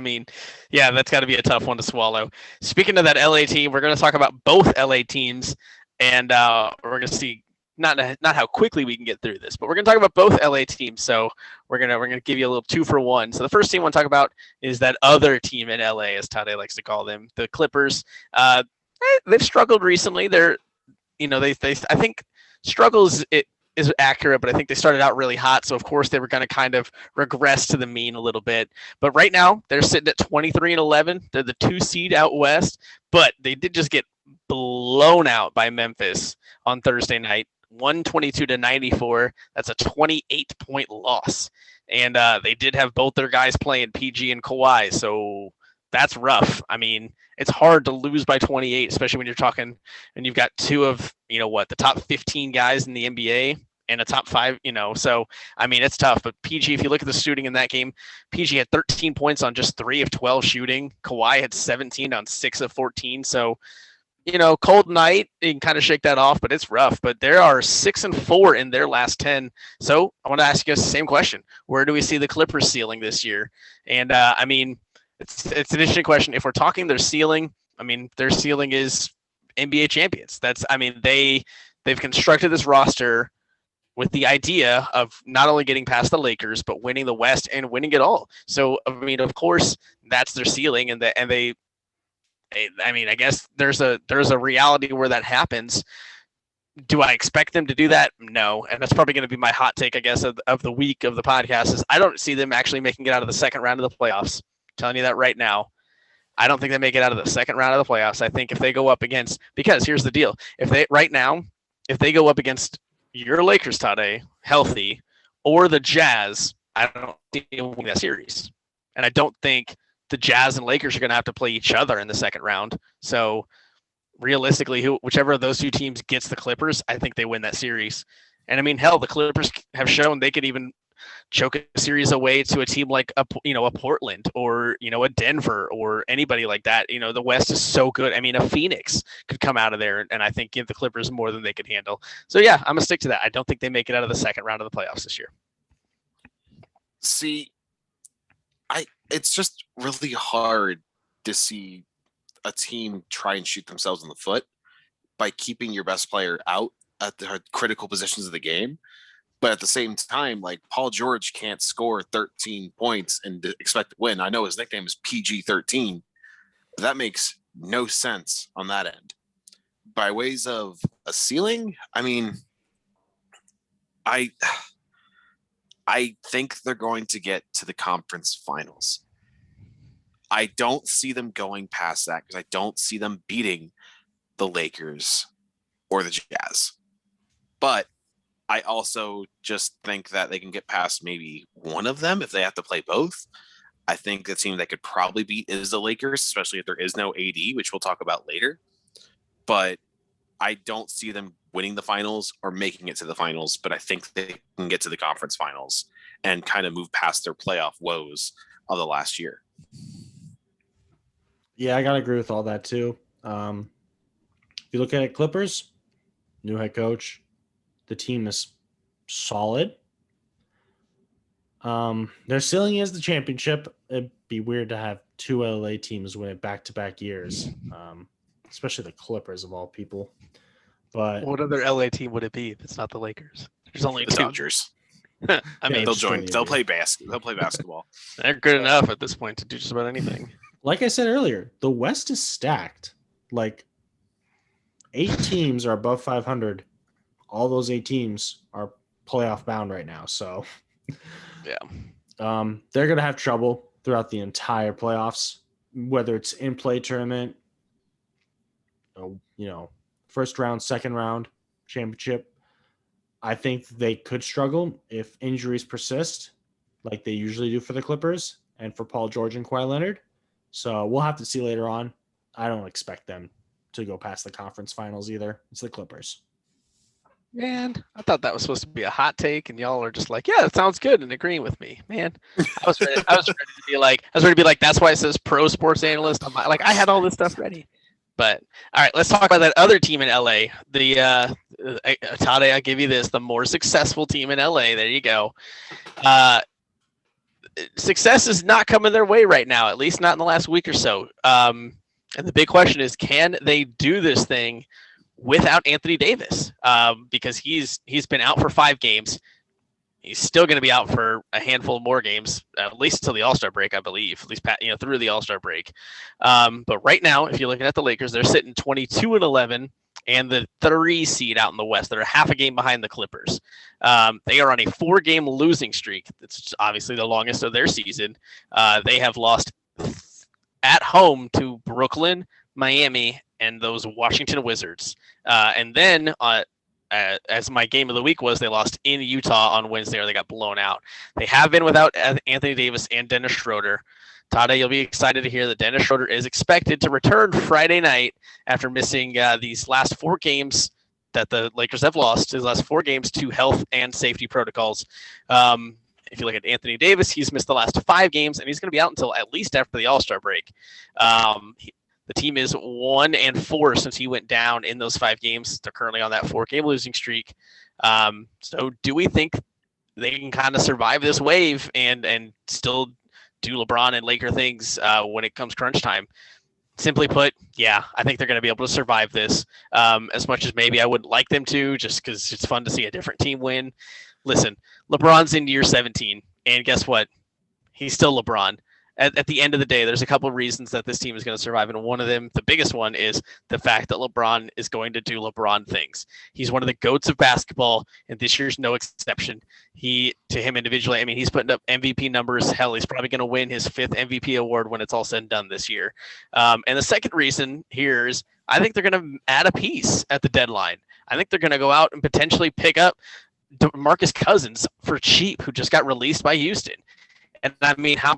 yeah, that's got to be a tough one to swallow. Speaking of that LA team, we're going to talk about both LA teams, and we're going to see not how quickly we can get through this, but we're gonna talk about both LA teams. So we're gonna give you a little 2-for-1. So the first team I want to talk about is that other team in LA, as Tade likes to call them, the Clippers. They've struggled recently. They're, they I think struggles is accurate, but I think they started out really hot. So of course they were going to kind of regress to the mean a little bit. But right now they're sitting at 23-11. They're the 2 seed out west, but they did just get blown out by Memphis on Thursday night, 122-94. That's a 28-point loss. And they did have both their guys playing, PG and Kawhi. So that's rough. I mean, it's hard to lose by 28, especially when you're talking and you've got 2 of, the top 15 guys in the NBA and a top 5, so, I mean, it's tough. But PG, if you look at the shooting in that game, PG had 13 points on just 3 of 12 shooting. Kawhi had 17 on 6 of 14. So, cold night, you can kind of shake that off, but it's rough. But there are 6-4 in their last 10. So I want to ask you guys the same question. Where do we see the Clippers ceiling this year? And, I mean, it's an interesting question. If we're talking their ceiling, I mean, their ceiling is NBA champions. They've constructed this roster with the idea of not only getting past the Lakers, but winning the West and winning it all. So, I mean, of course, that's their ceiling, I guess there's a reality where that happens. Do I expect them to do that? No. And that's probably going to be my hot take, I guess, of the week of the podcast is I don't see them actually making it out of the second round of the playoffs. Telling you that right now. I don't think they make it out of the second round of the playoffs. I think if they go up against, because here's the deal. If they go up against your Lakers, Tade, healthy, or the Jazz, I don't think they'll win that series. And I don't think the Jazz and Lakers are going to have to play each other in the second round. So realistically, whichever of those 2 teams gets the Clippers, I think they win that series. And I mean, hell, the Clippers have shown they could even choke a series away to a team like a Portland or a Denver or anybody like that. The West is so good. I mean, a Phoenix could come out of there and I think give the Clippers more than they could handle. So yeah, I'm gonna stick to that. I don't think they make it out of the second round of the playoffs this year. See, it's just really hard to see a team try and shoot themselves in the foot by keeping your best player out at the critical positions of the game. But at the same time, like Paul George can't score 13 points and expect to win. I know his nickname is PG-13. That makes no sense on that end. By ways of a ceiling, I mean, I think they're going to get to the conference finals. I don't see them going past that because I don't see them beating the Lakers or the Jazz. But I also just think that they can get past maybe one of them if they have to play both. I think the team that could probably beat is the Lakers, especially if there is no AD, which we'll talk about later. But I don't see them winning the finals or making it to the finals, but I think they can get to the conference finals and kind of move past their playoff woes of the last year. Yeah, I got to agree with all that too. If you look at it, Clippers, new head coach, the team is solid. Their ceiling is the championship. It'd be weird to have 2 LA teams win it back-to-back years, especially the Clippers of all people. But what other LA team would it be if it's not the Lakers? There's only the Dodgers. I mean, they'll join. They'll play basketball. They're good enough at this point to do just about anything. Like I said earlier, the West is stacked. Like 8 teams are above 500. All those 8 teams are playoff bound right now. So yeah, they're going to have trouble throughout the entire playoffs, whether it's in play tournament, first round, second round, championship. I think they could struggle if injuries persist like they usually do for the Clippers and for Paul George and Kawhi Leonard. So we'll have to see later on. I don't expect them to go past the conference finals either. It's the Clippers. Man, I thought that was supposed to be a hot take, and y'all are just like, "Yeah, that sounds good," and agreeing with me. Man, I was ready to be like, that's why it says pro sports analyst. I had all this stuff ready. But all right, let's talk about that other team in LA. The Tade, I'll give you this: the more successful team in LA. There you go. Success is not coming their way right now, at least not in the last week or so. And the big question is, can they do this thing without Anthony Davis, because he's been out for 5 games. He's still going to be out for a handful more games, at least until the All-Star break, I believe, at least through the All-Star break. But right now, if you're looking at the Lakers, they're sitting 22-11 and the 3 seed out in the West. They're half a game behind the Clippers. They are on a 4-game losing streak. It's obviously the longest of their season. They have lost at home to Brooklyn, Miami, and those Washington Wizards. And then as my game of the week was, they lost in Utah on Wednesday, or they got blown out. They have been without Anthony Davis and Dennis Schroeder. Tade, you'll be excited to hear that Dennis Schroeder is expected to return Friday night after missing these last 4 games that the Lakers have lost, his last 4 games to health and safety protocols. If you look at Anthony Davis, he's missed the last 5 games, and he's going to be out until at least after the All-Star break. The team is 1-4 since he went down in those 5 games. They're currently on that 4-game losing streak. So do we think they can kind of survive this wave and still do LeBron and Laker things when it comes crunch time? Simply put, yeah, I think they're going to be able to survive this. As much as maybe I wouldn't like them to, just because it's fun to see a different team win. Listen, LeBron's in year 17, and guess what? He's still LeBron. At the end of the day, there's a couple of reasons that this team is going to survive, and one of them, the biggest one, is the fact that LeBron is going to do LeBron things. He's one of the GOATs of basketball, and this year's no exception. To him individually, I mean, he's putting up MVP numbers. Hell, he's probably going to win his 5th MVP award when it's all said and done this year. And the second reason here is I think they're going to add a piece at the deadline. I think they're going to go out and potentially pick up DeMarcus Cousins for cheap, who just got released by Houston. And I mean, how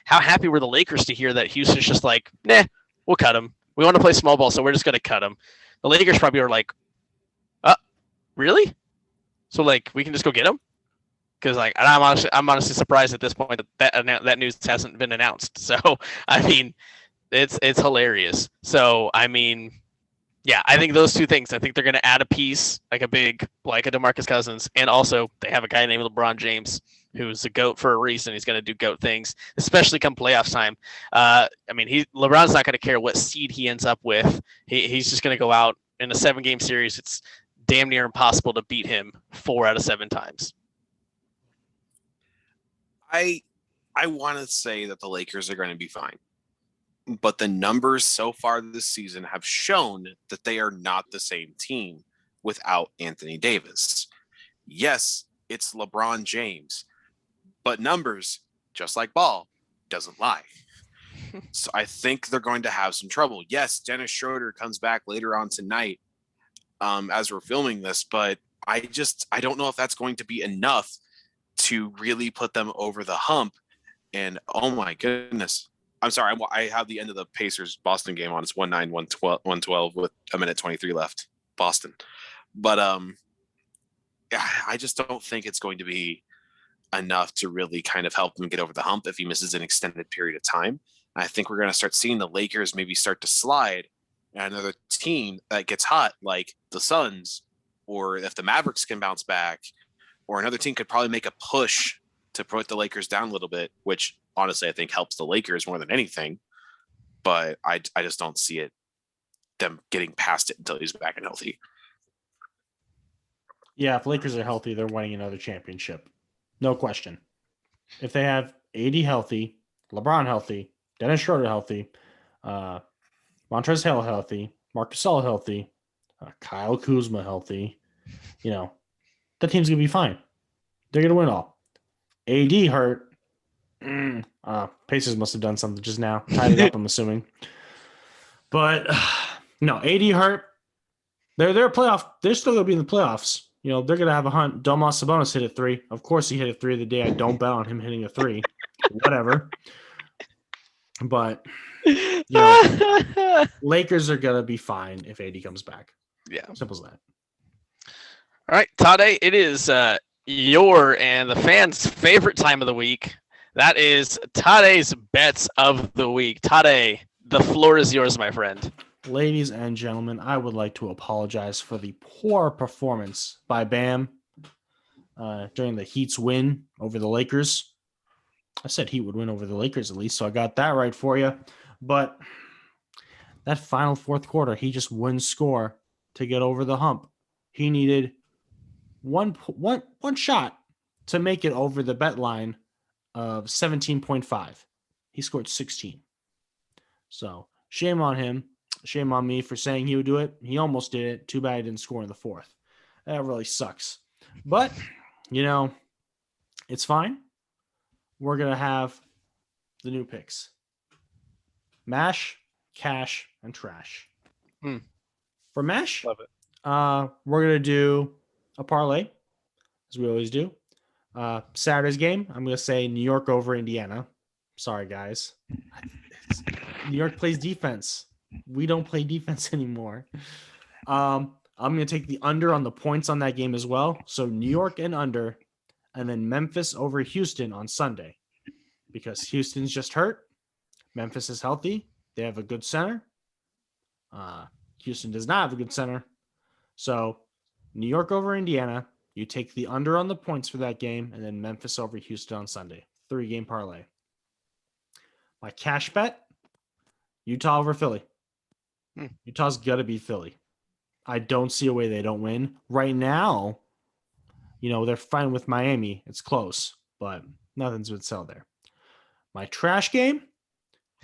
happy were the Lakers to hear that Houston's just like, nah, we'll cut him. We want to play small ball, so we're just going to cut him. The Lakers probably are like, really? So, like, we can just go get him? Because, like, I'm honestly surprised at this point that news hasn't been announced. So, I mean, it's hilarious. So, I mean, yeah, I think those 2 things. I think they're going to add a piece, like a DeMarcus Cousins, and also they have a guy named LeBron James, who's a GOAT for a reason. He's going to do GOAT things, especially come playoffs time. I mean, LeBron's not going to care what seed he ends up with. He's just going to go out in a 7-game series. It's damn near impossible to beat him 4 out of 7 times. I want to say that the Lakers are going to be fine, but the numbers so far this season have shown that they are not the same team without Anthony Davis. Yes, it's LeBron James, but numbers, just like ball, doesn't lie. So I think they're going to have some trouble. Yes, Dennis Schroeder comes back later on tonight as we're filming this, but I don't know if that's going to be enough to really put them over the hump. And oh my goodness. I'm sorry, I have the end of the Pacers-Boston game on. It's 1-9, 112 with 1:23 left. Boston. But I just don't think it's going to be enough to really kind of help him get over the hump if he misses an extended period of time. I think we're going to start seeing the Lakers maybe start to slide, and another team that gets hot, like the Suns, or if the Mavericks can bounce back, or another team could probably make a push to put the Lakers down a little bit, which honestly I think helps the Lakers more than anything. But I just don't see them getting past it until he's back and healthy. Yeah, if Lakers are healthy, they're winning another championship. No question. If they have AD healthy, LeBron healthy, Dennis Schroeder healthy, Montrezl Harrell healthy, Marc Gasol healthy, Kyle Kuzma healthy, the team's going to be fine. They're going to win all. AD hurt. Pacers must have done something just now. Tied it up, I'm assuming. But, no, AD hurt. They're playoff. They're still going to be in the playoffs. They're going to have a hunt. Domas Sabonis hit a 3. Of course, he hit a 3 the day I don't bet on him hitting a 3. Whatever. But, Lakers are going to be fine if AD comes back. Yeah. Simple as that. All right, Tade, it is your and the fans' favorite time of the week. That is Tade's bets of the week. Tade, the floor is yours, my friend. Ladies and gentlemen, I would like to apologize for the poor performance by Bam during the Heat's win over the Lakers. I said Heat would win over the Lakers at least, so I got that right for you. But that final fourth quarter, he just wouldn't score to get over the hump. He needed one shot to make it over the bet line of 17.5. He scored 16. So shame on him. Shame on me for saying he would do it. He almost did it. Too bad he didn't score in the fourth. That really sucks. But, it's fine. We're going to have the new picks. Mash, cash, and trash. For Mash, Love it. we're going to do a parlay, as we always do. Saturday's game, I'm going to say New York over Indiana. Sorry, guys. New York plays defense. We don't play defense anymore. I'm going to take the under on the points on that game as well. So New York and under, and then Memphis over Houston on Sunday. Because Houston's just hurt. Memphis is healthy. They have a good center. Houston does not have a good center. So New York over Indiana. You take the under on the points for that game, and then Memphis over Houston on Sunday. 3-game parlay. My cash bet, Utah over Philly. Utah's got to beat Philly. I don't see a way they don't win. Right now, they're fine with Miami. It's close, but nothing's been settled there. My trash game,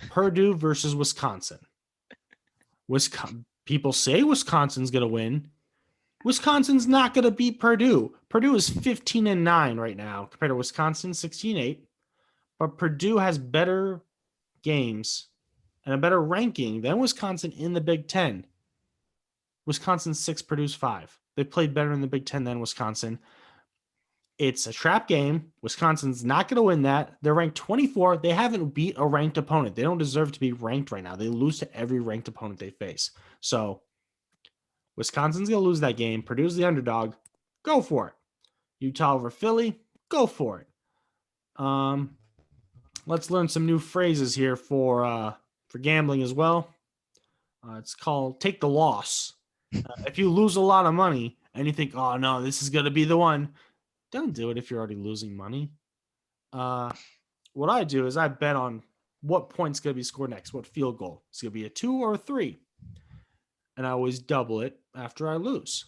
Purdue versus Wisconsin. People say Wisconsin's going to win. Wisconsin's not going to beat Purdue. Purdue is 15-9 right now compared to Wisconsin 16-8. But Purdue has better games and a better ranking than Wisconsin in the Big Ten. Wisconsin's 6, Purdue's 5. They played better in the Big Ten than Wisconsin. It's a trap game. Wisconsin's not going to win that. They're ranked 24. They haven't beat a ranked opponent. They don't deserve to be ranked right now. They lose to every ranked opponent they face. So Wisconsin's going to lose that game. Purdue's the underdog. Go for it. Utah over Philly. Go for it. Let's learn some new phrases here for gambling as well. It's called take the loss. If you lose a lot of money and you think, oh, no, this is going to be the one, don't do it if you're already losing money. What I do is I bet on what point's going to be scored next, what field goal. It's going to be a 2 or a 3. And I always double it after I lose.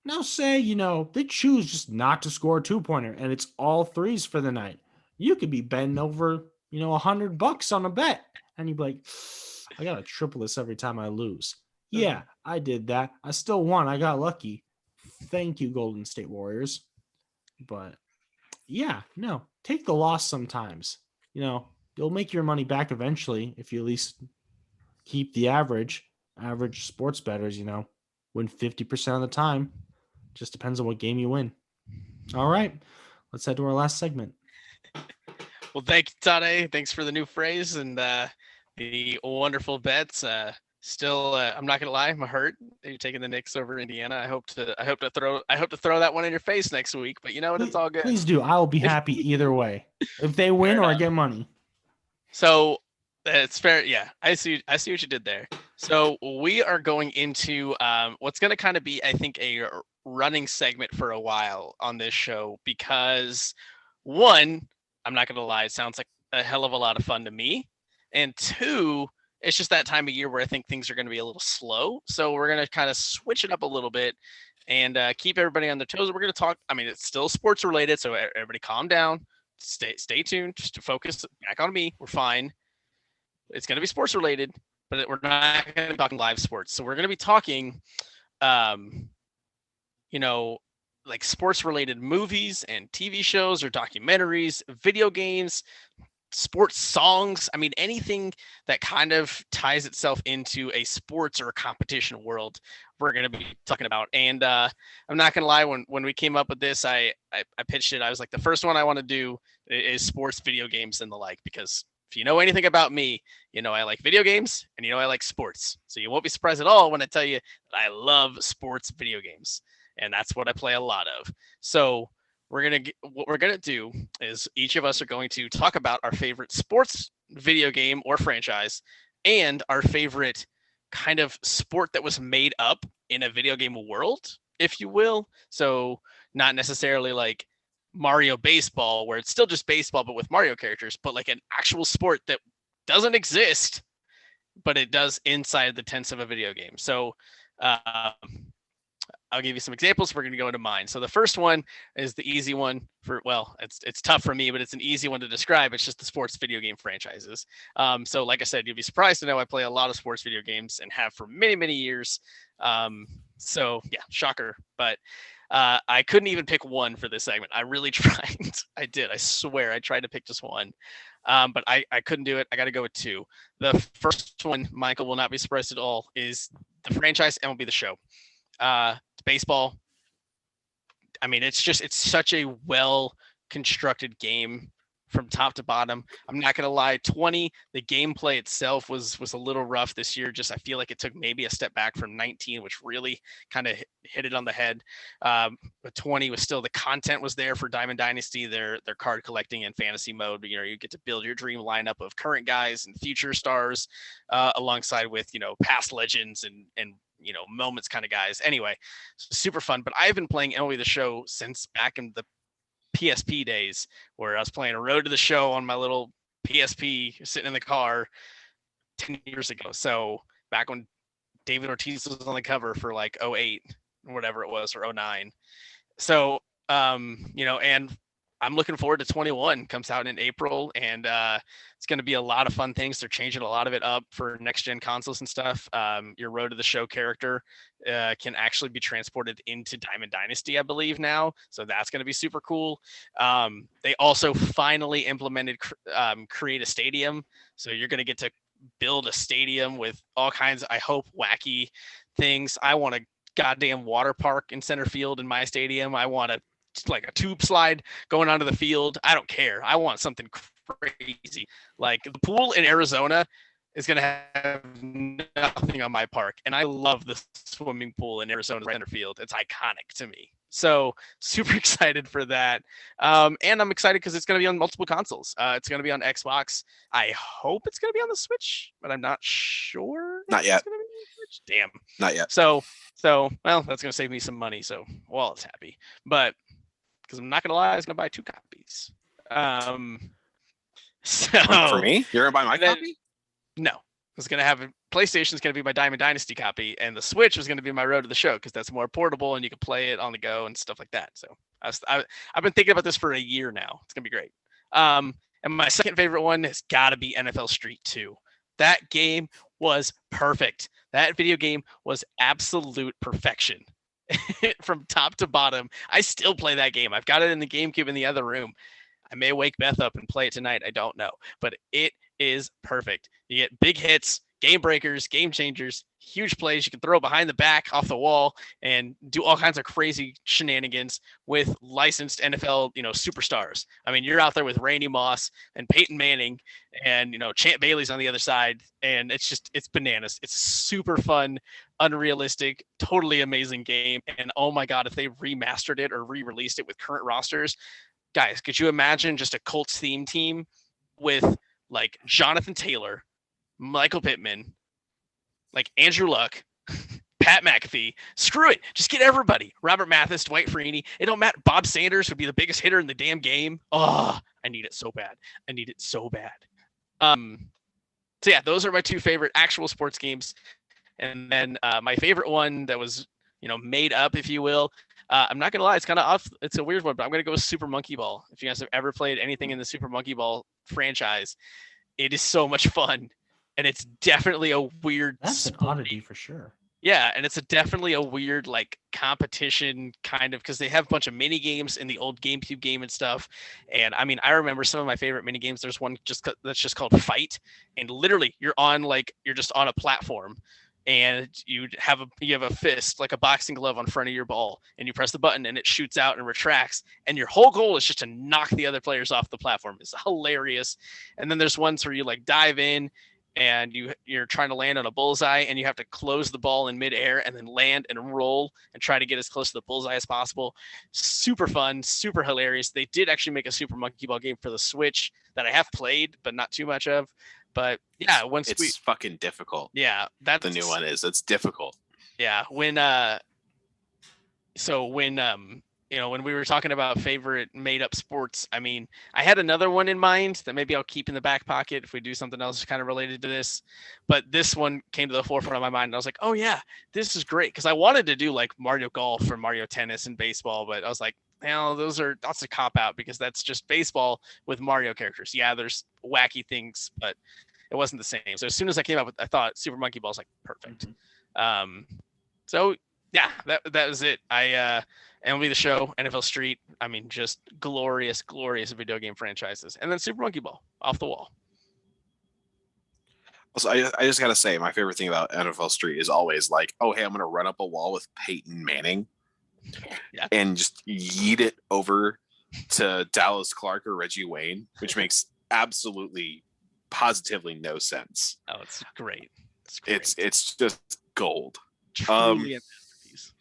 Now say, they choose just not to score a 2-pointer and it's all 3s for the night. You could be betting over, $100 on a bet. And you'd be like, I got to triple this every time I lose. Yeah, I did that. I still won. I got lucky. Thank you, Golden State Warriors. But yeah, no, take the loss sometimes. You'll make your money back eventually if you at least keep the average. Average sports bettors, win 50% of the time. Just depends on what game you win. All right, let's head to our last segment. Well, thank you, Tade. Thanks for the new phrase and the wonderful bets. Still, I'm not gonna lie, I'm hurt. You're taking the Knicks over Indiana. I hope to throw that one in your face next week. But it's all good. Please do. I will be happy either way. If they win or I get money. So it's fair. Yeah, I see what you did there. So we are going into what's going to kind of be, I think, a running segment for a while on this show because, one, I'm not going to lie, it sounds like a hell of a lot of fun to me. And two, it's just that time of year where I think things are going to be a little slow. So we're going to kind of switch it up a little bit and keep everybody on their toes. We're going to talk. I mean, it's still sports related. So everybody calm down. Stay tuned. Just to focus back on me. We're fine. It's going to be sports related, but we're not going to be talking live sports. So we're going to be talking, like sports related movies and TV shows or documentaries, video games, sports songs. I mean, anything that kind of ties itself into a sports or a competition world, we're going to be talking about. And I'm not going to lie, when we came up with this, I pitched it. I was like, the first one I want to do is sports, video games, and the like, because if you know anything about me, I like video games and I like sports. So you won't be surprised at all when I tell you that I love sports video games. And that's what I play a lot of. So what we're gonna do is each of us are going to talk about our favorite sports video game or franchise and our favorite kind of sport that was made up in a video game world, if you will. So not necessarily like Mario Baseball, where it's still just baseball but with Mario characters, but like an actual sport that doesn't exist but it does inside the tense of a video game. So I'll give you some examples. We're going to go into mine. So the first one is the easy one it's tough for me, but it's an easy one to describe. It's just the sports video game franchises. So like I said, you'll be surprised to know I play a lot of sports video games and have for many, many years. So yeah, shocker. But I couldn't even pick one for this segment. I really tried. I did. I swear I tried to pick just one. But I couldn't do it. I got to go with two. The first one, Michael will not be surprised at all, is the franchise MLB The Show. Baseball. I mean, it's such a well constructed game from top to bottom. I'm not going to lie. 20, the gameplay itself was a little rough this year. Just, I feel like it took maybe a step back from 19, which really kind of hit it on the head. But 20 was still, the content was there for Diamond Dynasty, their card collecting and fantasy mode. You know, you get to build your dream lineup of current guys and future stars, alongside with, past legends and moments kind of guys. Anyway, super fun. But I've been playing MLB The Show since back in the PSP days, where I was playing a Road to the Show on my little PSP sitting in the car 10 years ago. So back when David Ortiz was on the cover for like 08 or whatever it was, or 09. So, and I'm looking forward to 21. Comes out in April, and it's going to be a lot of fun things. They're changing a lot of it up for next gen consoles and stuff. Your Road to the Show character can actually be transported into Diamond Dynasty, I believe now. So that's going to be super cool. They also finally implemented Create a Stadium. So you're going to get to build a stadium with all kinds of, I hope, wacky things. I want a goddamn water park in center field in my stadium. I want a tube slide going onto the field. I don't care. I want something crazy. Like the pool in Arizona is going to have nothing on my park. And I love the swimming pool in Arizona's center field. It's iconic to me. So super excited for that. And I'm excited because it's going to be on multiple consoles. It's going to be on Xbox. I hope it's going to be on the Switch, but I'm not sure. Not yet. Damn. Not yet. So, well, that's going to save me some money. So, wallet's happy. But because I'm not going to lie, I was going to buy 2 copies. So for me, you're going to buy my copy? No. I was going to have PlayStation is going to be my Diamond Dynasty copy, and the Switch was going to be my Road to the Show because that's more portable and you can play it on the go and stuff like that. So I've been thinking about this for a year now. It's going to be great. And my second favorite one has got to be NFL Street 2. That game was perfect. That video game was absolute perfection from top to bottom. I still play that game. I've got it in the GameCube in the other room. I may wake Beth up and play it tonight. I don't know, but it is perfect. You get big hits, game breakers, game changers, huge plays. You can throw behind the back, off the wall, and do all kinds of crazy shenanigans with licensed NFL, superstars. I mean, you're out there with Randy Moss and Peyton Manning and, Champ Bailey's on the other side. And it's bananas. It's super fun, unrealistic, totally amazing game. And oh my God, if they remastered it or re-released it with current rosters, guys, could you imagine just a Colts theme team with like Jonathan Taylor, Michael Pittman, like Andrew Luck, Pat McAfee? Screw it. Just get everybody. Robert Mathis, Dwight Freeney. It don't matter. Bob Sanders would be the biggest hitter in the damn game. Oh, I need it so bad. So yeah, those are my 2 favorite actual sports games. And then my favorite one that was, made up, if you will. I'm not going to lie. It's kind of off. It's a weird one, but I'm going to go with Super Monkey Ball. If you guys have ever played anything in the Super Monkey Ball franchise, it is so much fun. And it's definitely a weird. That's an oddity for sure. Yeah, and it's definitely a weird like competition kind of, because they have a bunch of mini games in the old GameCube game and stuff. And I mean, I remember some of my favorite mini games. There's one that's just called Fight, and literally you're just on a platform, and you have a fist, like a boxing glove, on front of your ball, and you press the button and it shoots out and retracts, and your whole goal is just to knock the other players off the platform. It's hilarious. And then there's ones where you like dive in and you're trying to land on a bullseye, and you have to close the ball in midair and then land and roll and try to get as close to the bullseye as possible. Super fun, super hilarious. They did actually make a Super Monkey Ball game for the Switch that I have played, but not too much of. But yeah, it's fucking difficult. Yeah, that's the new one is. It's difficult. Yeah, when when we were talking about favorite made up sports, I mean, I had another one in mind that maybe I'll keep in the back pocket if we do something else kind of related to this. But this one came to the forefront of my mind. And I was like, oh, yeah, this is great. Because I wanted to do like Mario Golf or Mario Tennis and baseball. But I was like, that's a cop out because that's just baseball with Mario characters. Yeah, there's wacky things, but it wasn't the same. So as soon as I came up with, I thought Super Monkey Ball is like perfect. So yeah, that was it. MLB The Show, NFL Street. I mean, just glorious video game franchises. And then Super Monkey Ball, off the wall. Also, I just gotta say, my favorite thing about NFL Street is always like, oh hey, I'm gonna run up a wall with Peyton Manning, and just yeet it over to Dallas Clark or Reggie Wayne, which makes absolutely, positively no sense. Oh, it's great. It's just gold. Truly a masterpiece.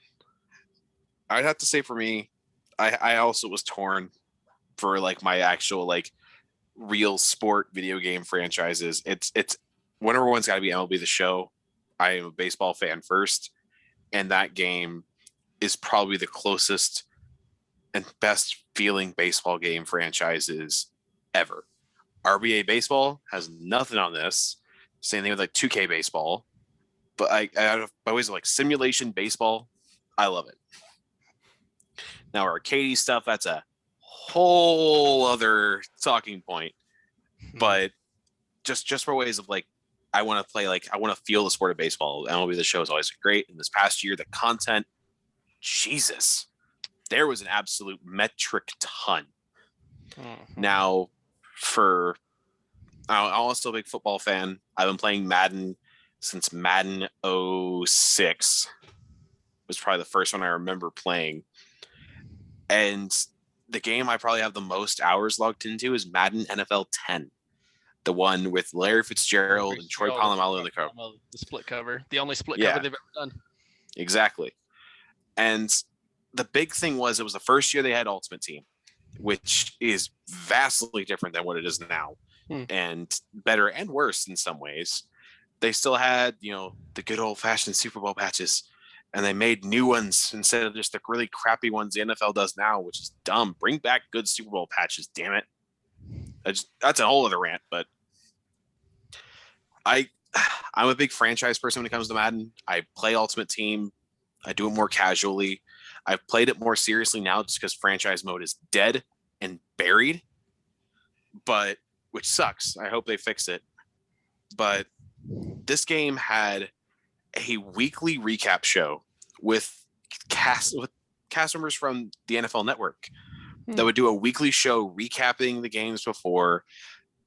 I'd have to say for me, I also was torn for like my actual like real sport video game franchises. It's one number one's got to be MLB The Show. I am a baseball fan first, and that game is probably the closest and best feeling baseball game franchises ever. RBA Baseball has nothing on this. Same thing with like 2K Baseball. But I always like simulation baseball. I love it. Now arcadey stuff, that's a whole other talking point. But just for ways of like, I want to play, like I want to feel the sport of baseball. MLB The Show is always great. And this past year, the content, Jesus, there was an absolute metric ton. Now, I'm also a big football fan. I've been playing Madden since Madden 06 was probably the first one I remember playing. And the game I probably have the most hours logged into is Madden NFL 10. The one with Larry Fitzgerald and Troy Polamalu in the cover. The split cover. The only split cover they've ever done. Exactly. And the big thing was it was the first year they had Ultimate Team, which is vastly different than what it is now. And better and worse in some ways. They still had, the good old-fashioned Super Bowl patches, and they made new ones instead of just the really crappy ones the NFL does now, which is dumb. Bring back good Super Bowl patches, damn it. That's a whole other rant, but I'm a big franchise person when it comes to Madden. I play Ultimate Team. I do it more casually. I've played it more seriously now just because franchise mode is dead and buried, which sucks. I hope they fix it. But this game had a weekly recap show with cast members from the NFL Network that would do a weekly show recapping the games before,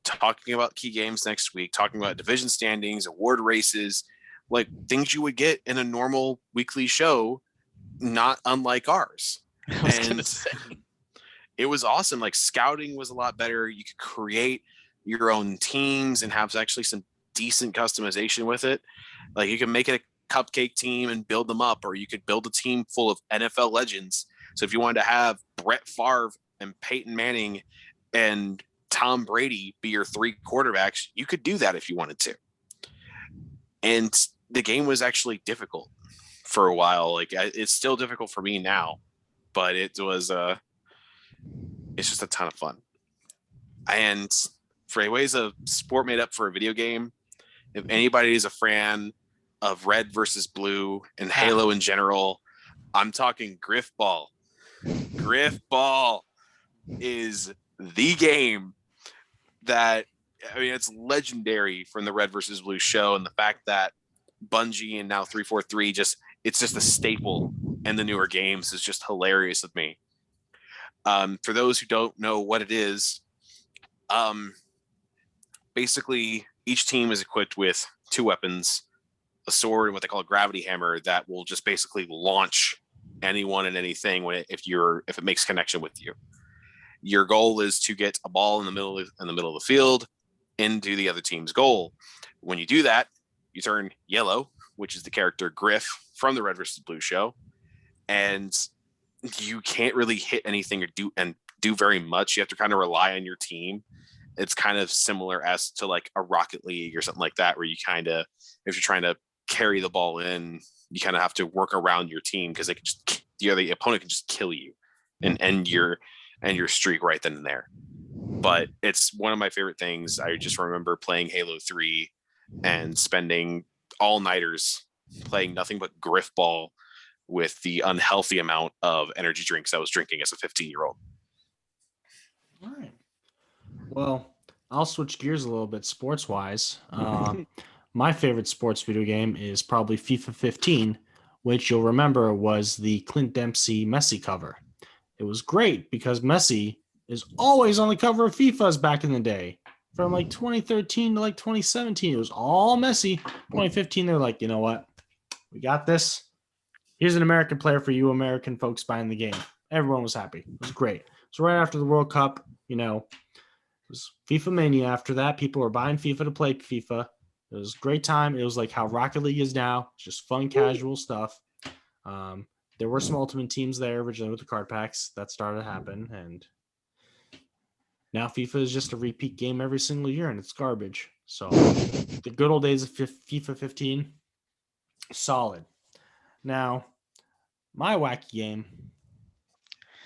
talking about key games next week, talking about division standings, award races, like things you would get in a normal weekly show, not unlike ours. And it was awesome. Like scouting was a lot better. You could create your own teams and have actually some decent customization with it. Like you can make it a cupcake team and build them up, or you could build a team full of NFL legends. So if you wanted to have Brett Favre and Peyton Manning and Tom Brady be your 3 quarterbacks, you could do that if you wanted to. And the game was actually difficult for a while. Like it's still difficult for me now, but it's just a ton of fun. And for ways of sport made up for a video game, if anybody is a fan of Red versus Blue and Halo in general, I'm talking Griff Ball. Griff Ball is the game that, it's legendary from the Red versus Blue show, and the fact that Bungie and now 343 it's just a staple in the newer games is just hilarious with me. For those who don't know what it is, basically each team is equipped with 2 weapons, a sword and what they call a gravity hammer that will just basically launch anyone and anything if it makes connection with you. Your goal is to get a ball in the middle of the field into the other team's goal. When you do that, you turn yellow, which is the character Griff from the Red vs. Blue show, and you can't really hit anything or do very much. You have to kind of rely on your team. It's kind of similar as to like a Rocket League or something like that, where you kind of, if you're trying to carry the ball in, you kind of have to work around your team because the opponent can just kill you and end your streak right then and there. But it's one of my favorite things. I just remember playing Halo 3 and spending all-nighters playing nothing but griff ball with the unhealthy amount of energy drinks I was drinking as a 15-year-old. All right. Well, I'll switch gears a little bit sports-wise. My favorite sports video game is probably FIFA 15, which you'll remember was the Clint Dempsey Messi cover. It was great because Messi is always on the cover of FIFA's back in the day. From like 2013 to like 2017, it was all Messi. 2015, they're like, you know what? We got this. Here's an American player for you American folks buying the game. Everyone was happy. It was great. So right after the World Cup, it was FIFA Mania after that. People were buying FIFA to play FIFA. It was a great time. It was like how Rocket League is now. It's just fun, casual stuff. There were some Ultimate Teams there originally with the card packs. That started to happen. And now FIFA is just a repeat game every single year, and it's garbage. So the good old days of FIFA 15, solid. Now, my wacky game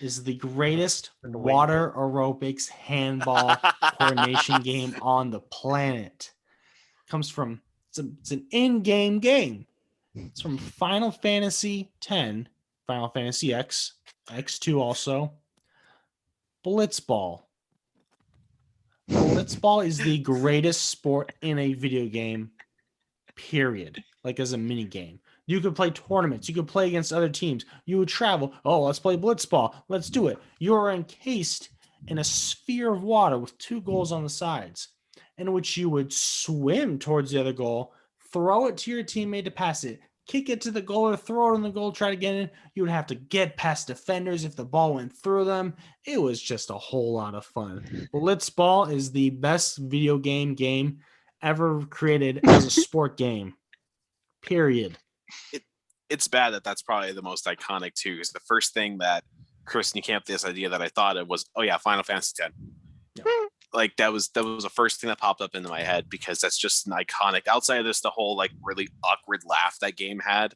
is the greatest water aerobics handball coordination game on the planet. Comes from it's an in-game game. It's from Final Fantasy X, Final Fantasy X, X2 also. Blitzball. Blitzball is the greatest sport in a video game, period. Like as a mini game. You could play tournaments. You could play against other teams. You would travel. Oh, let's play blitzball. Let's do it. You are encased in a sphere of water with 2 goals on the sides, in which you would swim towards the other goal, throw it to your teammate to pass it, kick it to the goal or throw it in the goal, try to get in. You would have to get past defenders if the ball went through them. It was just a whole lot of fun. Blitzball is the best video game ever created as a sport game. Period. It's bad that's probably the most iconic too. Because the first thing that Chris and you came up with this idea that I thought of was, oh yeah, Final Fantasy X. Yeah. Like that was the first thing that popped up into my head because that's just an iconic. Outside of this, the whole like really awkward laugh that game had,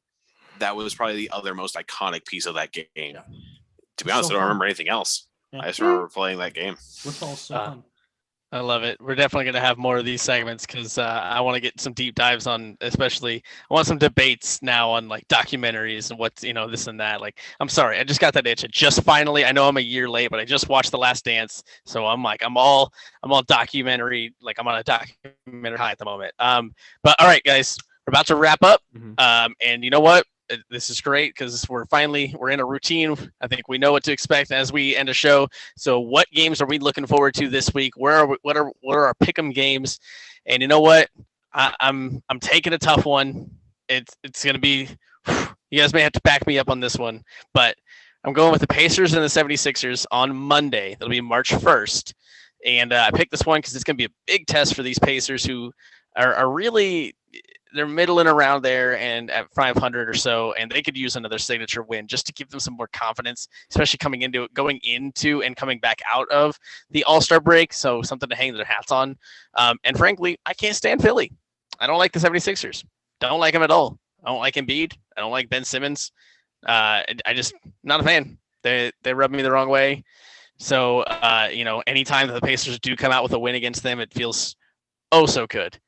that was probably the other most iconic piece of that game. Yeah. To be honest, I don't remember anything else. Yeah. I just remember playing that game. Fun. I love it. We're definitely going to have more of these segments because I want to get some deep dives on, especially I want some debates now on like documentaries and what's, this and that. Like, I'm sorry, I just got that itch. I know I'm a year late, but I just watched The Last Dance. So I'm all documentary. Like I'm on a documentary high at the moment. But all right, guys, we're about to wrap up. Mm-hmm. And you know what? This is great because we're in a routine. I think we know what to expect as we end a show. So what games are we looking forward to this week? What are our pick'em games? And you know what? I'm taking a tough one. It's going to be, you guys may have to back me up on this one, but I'm going with the Pacers and the 76ers on Monday. That'll be March 1st. And I picked this one because it's going to be a big test for these Pacers who are really, they're middling around there and at 500 or so, and they could use another signature win just to give them some more confidence, especially going into and coming back out of the All-Star break. So something to hang their hats on. And frankly, I can't stand Philly. I don't like the 76ers. Don't like them at all. I don't like Embiid. I don't like Ben Simmons. I just not a fan. They rub me the wrong way. So, anytime that the Pacers do come out with a win against them, it feels oh so good.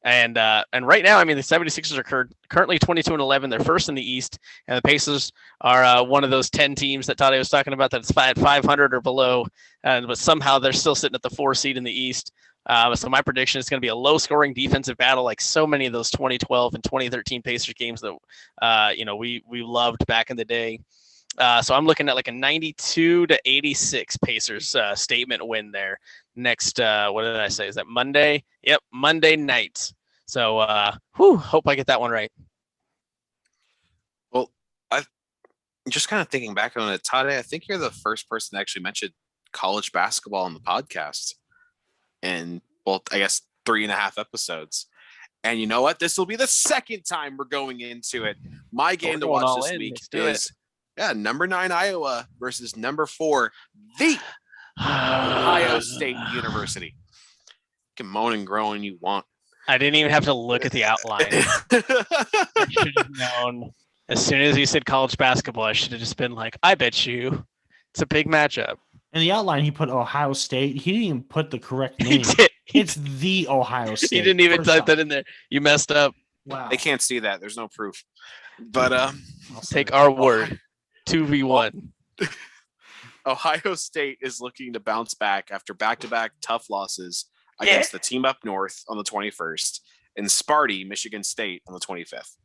And right now, the 76ers are currently 22-11. They're first in the East, and the Pacers are one of those 10 teams that Tade was talking about that's at 500 or below, but somehow they're still sitting at the 4 seed in the East. So my prediction is going to be a low-scoring defensive battle, like so many of those 2012 and 2013 Pacers games that we loved back in the day. So I'm looking at like a 92-86 Pacers statement win there. Next, what did I say? Is that Monday? Yep, Monday night. So, hope I get that one right. Well, I'm just kind of thinking back on it, Tade. I think you're the first person that actually mentioned college basketball on the podcast, and I guess 3.5 episodes. And you know what? This will be the second time we're going into it. My game to watch this week is number 9 Iowa versus number 4 the Ohio State University. You can moan and groan you want. I didn't even have to look at the outline. I should have known. As soon as you said college basketball, I should have just been like, I bet you It's a big matchup. In the outline, he put Ohio State. He didn't even put the correct He name. did. It's the Ohio State. He didn't even First type off. that in there. You messed up. Wow. They can't see that. There's no proof. But I'll say Take it. our word. 2v1. Ohio State is looking to bounce back after back-to-back tough losses against the team up north on the 21st and Sparty, Michigan State on the 25th.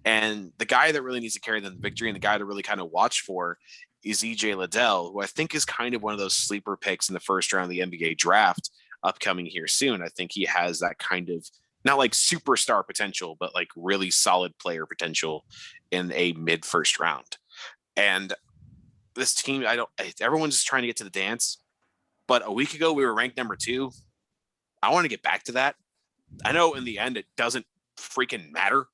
And the guy that really needs to carry them to victory and the guy to really kind of watch for is EJ Liddell, who I think is kind of one of those sleeper picks in the first round of the NBA draft upcoming here soon. I think he has that kind of, not like superstar potential, but like really solid player potential in a mid first round. And this team, everyone's just trying to get to the dance. But a week ago, we were ranked number 2. I want to get back to that. I know in the end, it doesn't freaking matter,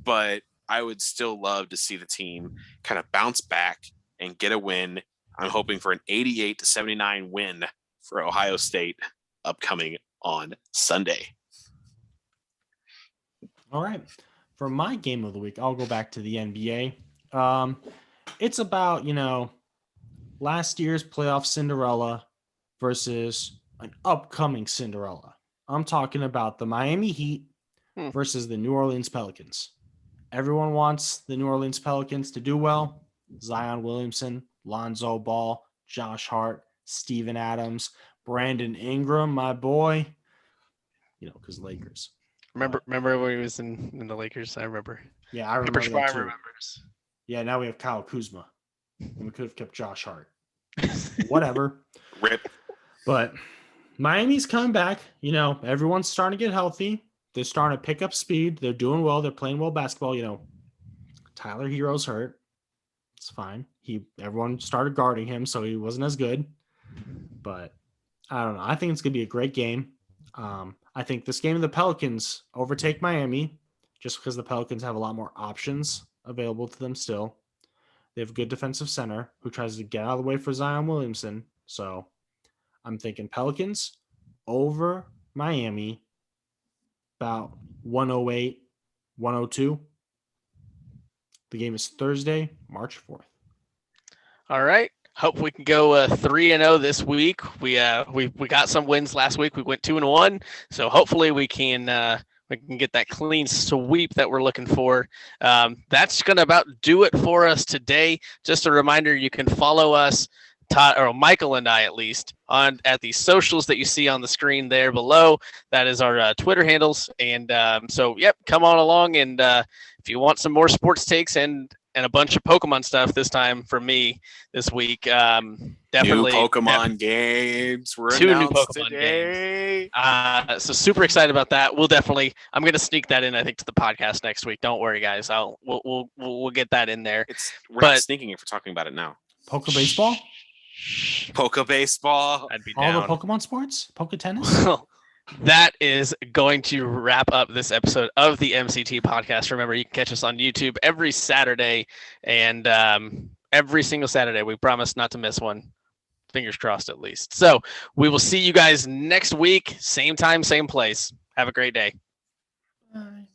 but I would still love to see the team kind of bounce back and get a win. I'm hoping for an 88-79 win for Ohio State upcoming on Sunday. All right. For my game of the week, I'll go back to the NBA. It's about, last year's playoff Cinderella versus an upcoming Cinderella. I'm talking about the Miami Heat versus the New Orleans Pelicans. Everyone wants the New Orleans Pelicans to do well. Zion Williamson, Lonzo Ball, Josh Hart, Steven Adams, Brandon Ingram, my boy. Because Lakers. Remember when he was in the Lakers? I remember. Yeah, I remember that too. Remembers. Yeah, now we have Kyle Kuzma. And we could have kept Josh Hart. Whatever. Rip. But Miami's coming back. Everyone's starting to get healthy. They're starting to pick up speed. They're doing well. They're playing well basketball. Tyler Hero's hurt. It's fine. Everyone started guarding him, so he wasn't as good. But I don't know. I think it's going to be a great game. I think this game, the Pelicans overtake Miami just because the Pelicans have a lot more options available to them still. They have a good defensive center who tries to get out of the way for Zion Williamson. So I'm thinking Pelicans over Miami about 108, 102. The game is Thursday, March 4th. All right. Hope we can go 3-0 this week. We got some wins last week. We went 2-1. So hopefully we can get that clean sweep that we're looking for. That's going to about do it for us today. Just a reminder, you can follow us, Todd, or Michael and I at least, at the socials that you see on the screen there below. That is our Twitter handles. And come on along. And if you want some more sports takes and a bunch of Pokemon stuff this time from me this week, definitely. New Pokemon games were 2 new announced Pokemon today. games. So super excited about that. I'm going to sneak that in, I think, to the podcast next week. Don't worry, guys. We'll get that in there. We're not sneaking if we're talking about it now. Poke baseball? Poke baseball. I'd be All down. the Pokemon sports? Poke tennis? That is going to wrap up this episode of the MCT podcast. Remember, you can catch us on YouTube every Saturday and every single Saturday. We promise not to miss one. Fingers crossed, at least. So we will see you guys next week. Same time, same place. Have a great day. Bye.